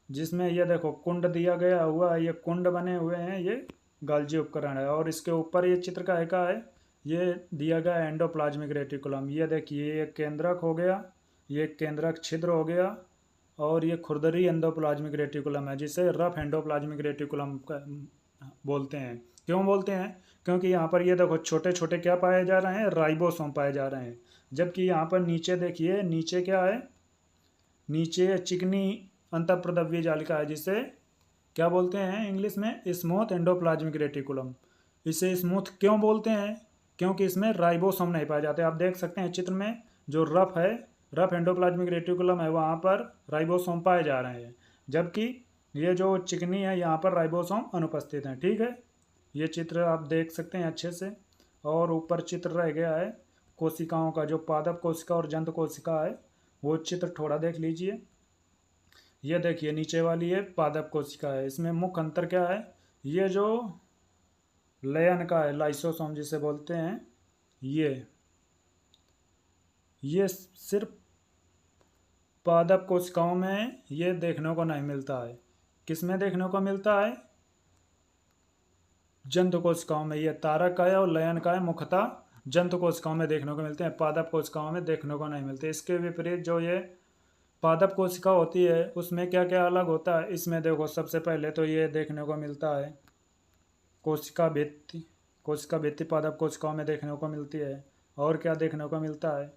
जिसमें ये देखो कुंड दिया गया हुआ है, ये कुंड बने हुए हैं, ये गालजी उपकरण है। और इसके ऊपर ये चित्र का है, ये दिया गया एंडोप्लाज्मिक रेटिकुलम। ये देखिए, ये केंद्रक हो गया, ये केंद्रक छिद्र हो गया, और ये खुरदरी एंडोप्लाज्मिक रेटिकुलम है जिसे रफ एंडोप्लाज्मिक रेटिकुलम बोलते हैं। क्यों बोलते हैं, क्योंकि यहाँ पर ये देखो छोटे छोटे क्या पाए जा रहे हैं, राइबोसोम पाए जा रहे हैं। जबकि यहाँ पर नीचे देखिए, नीचे क्या है, नीचे चिकनी अंतःप्रद्रव्य जालिका है जिसे क्या बोलते हैं इंग्लिश में, स्मूथ एंडोप्लाज्मिक रेटिकुलम। इसे स्मूथ क्यों बोलते हैं, क्योंकि इसमें राइबोसोम नहीं पाए जाते। आप देख सकते हैं चित्र में, जो रफ है, रफ एंडोप्लाज्मिक रेटिकुलम है, वहाँ पर राइबोसोम पाए जा रहे हैं, जबकि ये जो चिकनी है यहाँ पर राइबोसोम अनुपस्थित हैं। ठीक है, ये चित्र आप देख सकते हैं अच्छे से। और ऊपर चित्र रह गया है कोशिकाओं का, जो पादप कोशिका और जंतु कोशिका है, वो चित्र थोड़ा देख लीजिए। ये देखिए नीचे वाली ये पादप कोशिका है, इसमें मुख्य अंतर क्या है, ये जो लयन का है, लाइसोसोम जिसे बोलते हैं, ये सिर्फ पादप कोशिकाओं में ये देखने को नहीं मिलता है। किस में देखने को मिलता है, जंतु कोशिकाओं में। ये तारक का है और लयन का है, मुख्यतः जंतु कोशिकाओं में देखने को मिलते हैं, पादप कोशिकाओं में देखने को नहीं मिलते। इसके विपरीत जो ये पादप कोशिका होती है उसमें क्या क्या अलग होता है, इसमें देखो सबसे पहले तो ये देखने को मिलता है कोशिका भित्ति। कोशिका भित्ति पादप कोशिकाओं में देखने को मिलती है। और क्या देखने को मिलता है,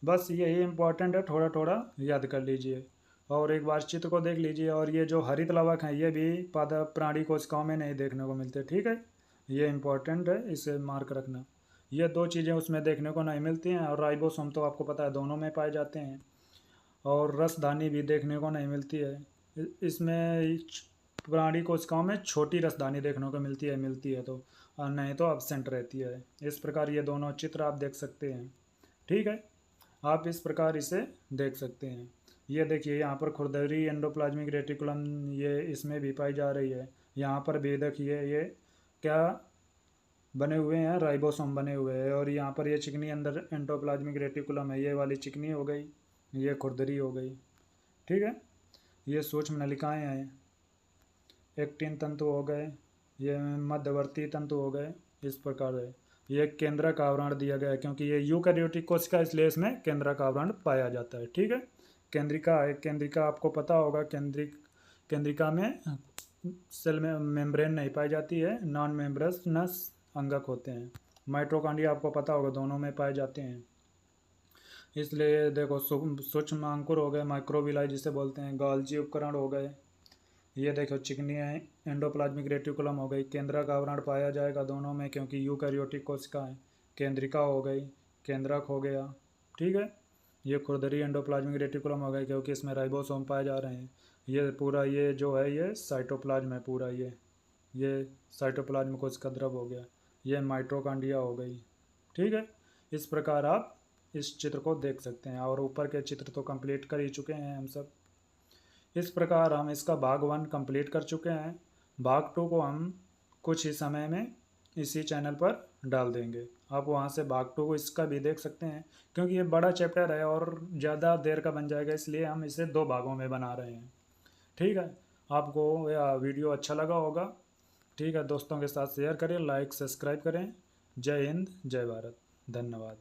बस यही इम्पोर्टेंट है, थोड़ा थोड़ा याद कर लीजिए। और एक बार चित्र को देख लीजिए। और ये जो हरित लवक हैं ये भी पादप प्राणी कोशिकाओं में नहीं देखने को मिलते। ठीक है, ये इम्पोर्टेंट है, इसे मार्क रखना। ये दो चीज़ें उसमें देखने को नहीं मिलती हैं। और राइबोसोम तो आपको पता है दोनों में पाए जाते हैं। और रसदानी भी देखने को नहीं मिलती है। इसमें प्राणी कोशिकाओं में छोटी रसदानी देखने को मिलती है तो, और नहीं तो एब्सेंट रहती है। इस प्रकार ये दोनों चित्र आप देख सकते हैं। ठीक है, आप इस प्रकार इसे देख सकते हैं। ये देखिए यहाँ पर खुरदरी एंडोप्लाज्मिक रेटिकुलम ये इसमें भी पाई जा रही है। यहाँ पर भी देखिए ये क्या बने हुए हैं, राइबोसोम बने हुए हैं। और यहाँ पर ये चिकनी अंदर एंडोप्लाज्मिक रेटिकुलम है, ये वाली चिकनी हो गई, ये खुरदरी हो गई। ठीक है, ये सूक्ष्म नलिकाएं हैं, एक्टिन तंतु हो गए, ये मध्यवर्ती तंतु हो गए। इस प्रकार है, ये केंद्रक आवरण दिया गया है क्योंकि ये यूकैरियोटिक कोशिका, इसलिए इसमें केंद्रक आवरण पाया जाता है। ठीक है, केंद्रिका है, केंद्रिका आपको पता होगा, केंद्रिका में सेल में मेम्ब्रेन नहीं पाई जाती है, नॉन मेम्ब्रेनस अंगक होते हैं। माइटोकॉन्ड्रिया आपको पता होगा दोनों में पाए जाते हैं। इसलिए देखो सूक्ष्म अंकुर हो गए, माइक्रोविलाई जिसे बोलते हैं, गोल्जी उपकरण हो गए। ये देखो चिकनी एंडोप्लाज्मिक रेटिकुलम हो गई, केंद्रक आवरण पाया जाएगा दोनों में क्योंकि यूकैरियोटिक कोशिका है। केंद्रिका हो गई, केंद्रक हो गया। ठीक है, ये खुरदरी एंडोप्लाज्मिक रेटिकुलम हो गई क्योंकि इसमें राइबोसोम पाए जा रहे हैं। ये पूरा ये जो है ये साइटोप्लाज्म है पूरा, ये साइटोप्लाज्म कोशिका द्रव हो गया। ये माइटोकॉन्ड्रिया हो गई। ठीक है, इस प्रकार आप इस चित्र को देख सकते हैं। और ऊपर के चित्र तो कंप्लीट कर ही चुके हैं हम सब। इस प्रकार हम इसका भाग 1 कंप्लीट कर चुके हैं। भाग 2 को हम कुछ ही समय में इसी चैनल पर डाल देंगे। आप वहां से भाग 2 को इसका भी देख सकते हैं क्योंकि ये बड़ा चैप्टर है और ज़्यादा देर का बन जाएगा, इसलिए हम इसे 2 भागों में बना रहे हैं। ठीक है, आपको यह वीडियो अच्छा लगा होगा। ठीक है, दोस्तों के साथ शेयर करें, लाइक सब्सक्राइब करें। जय हिंद, जय भारत, धन्यवाद।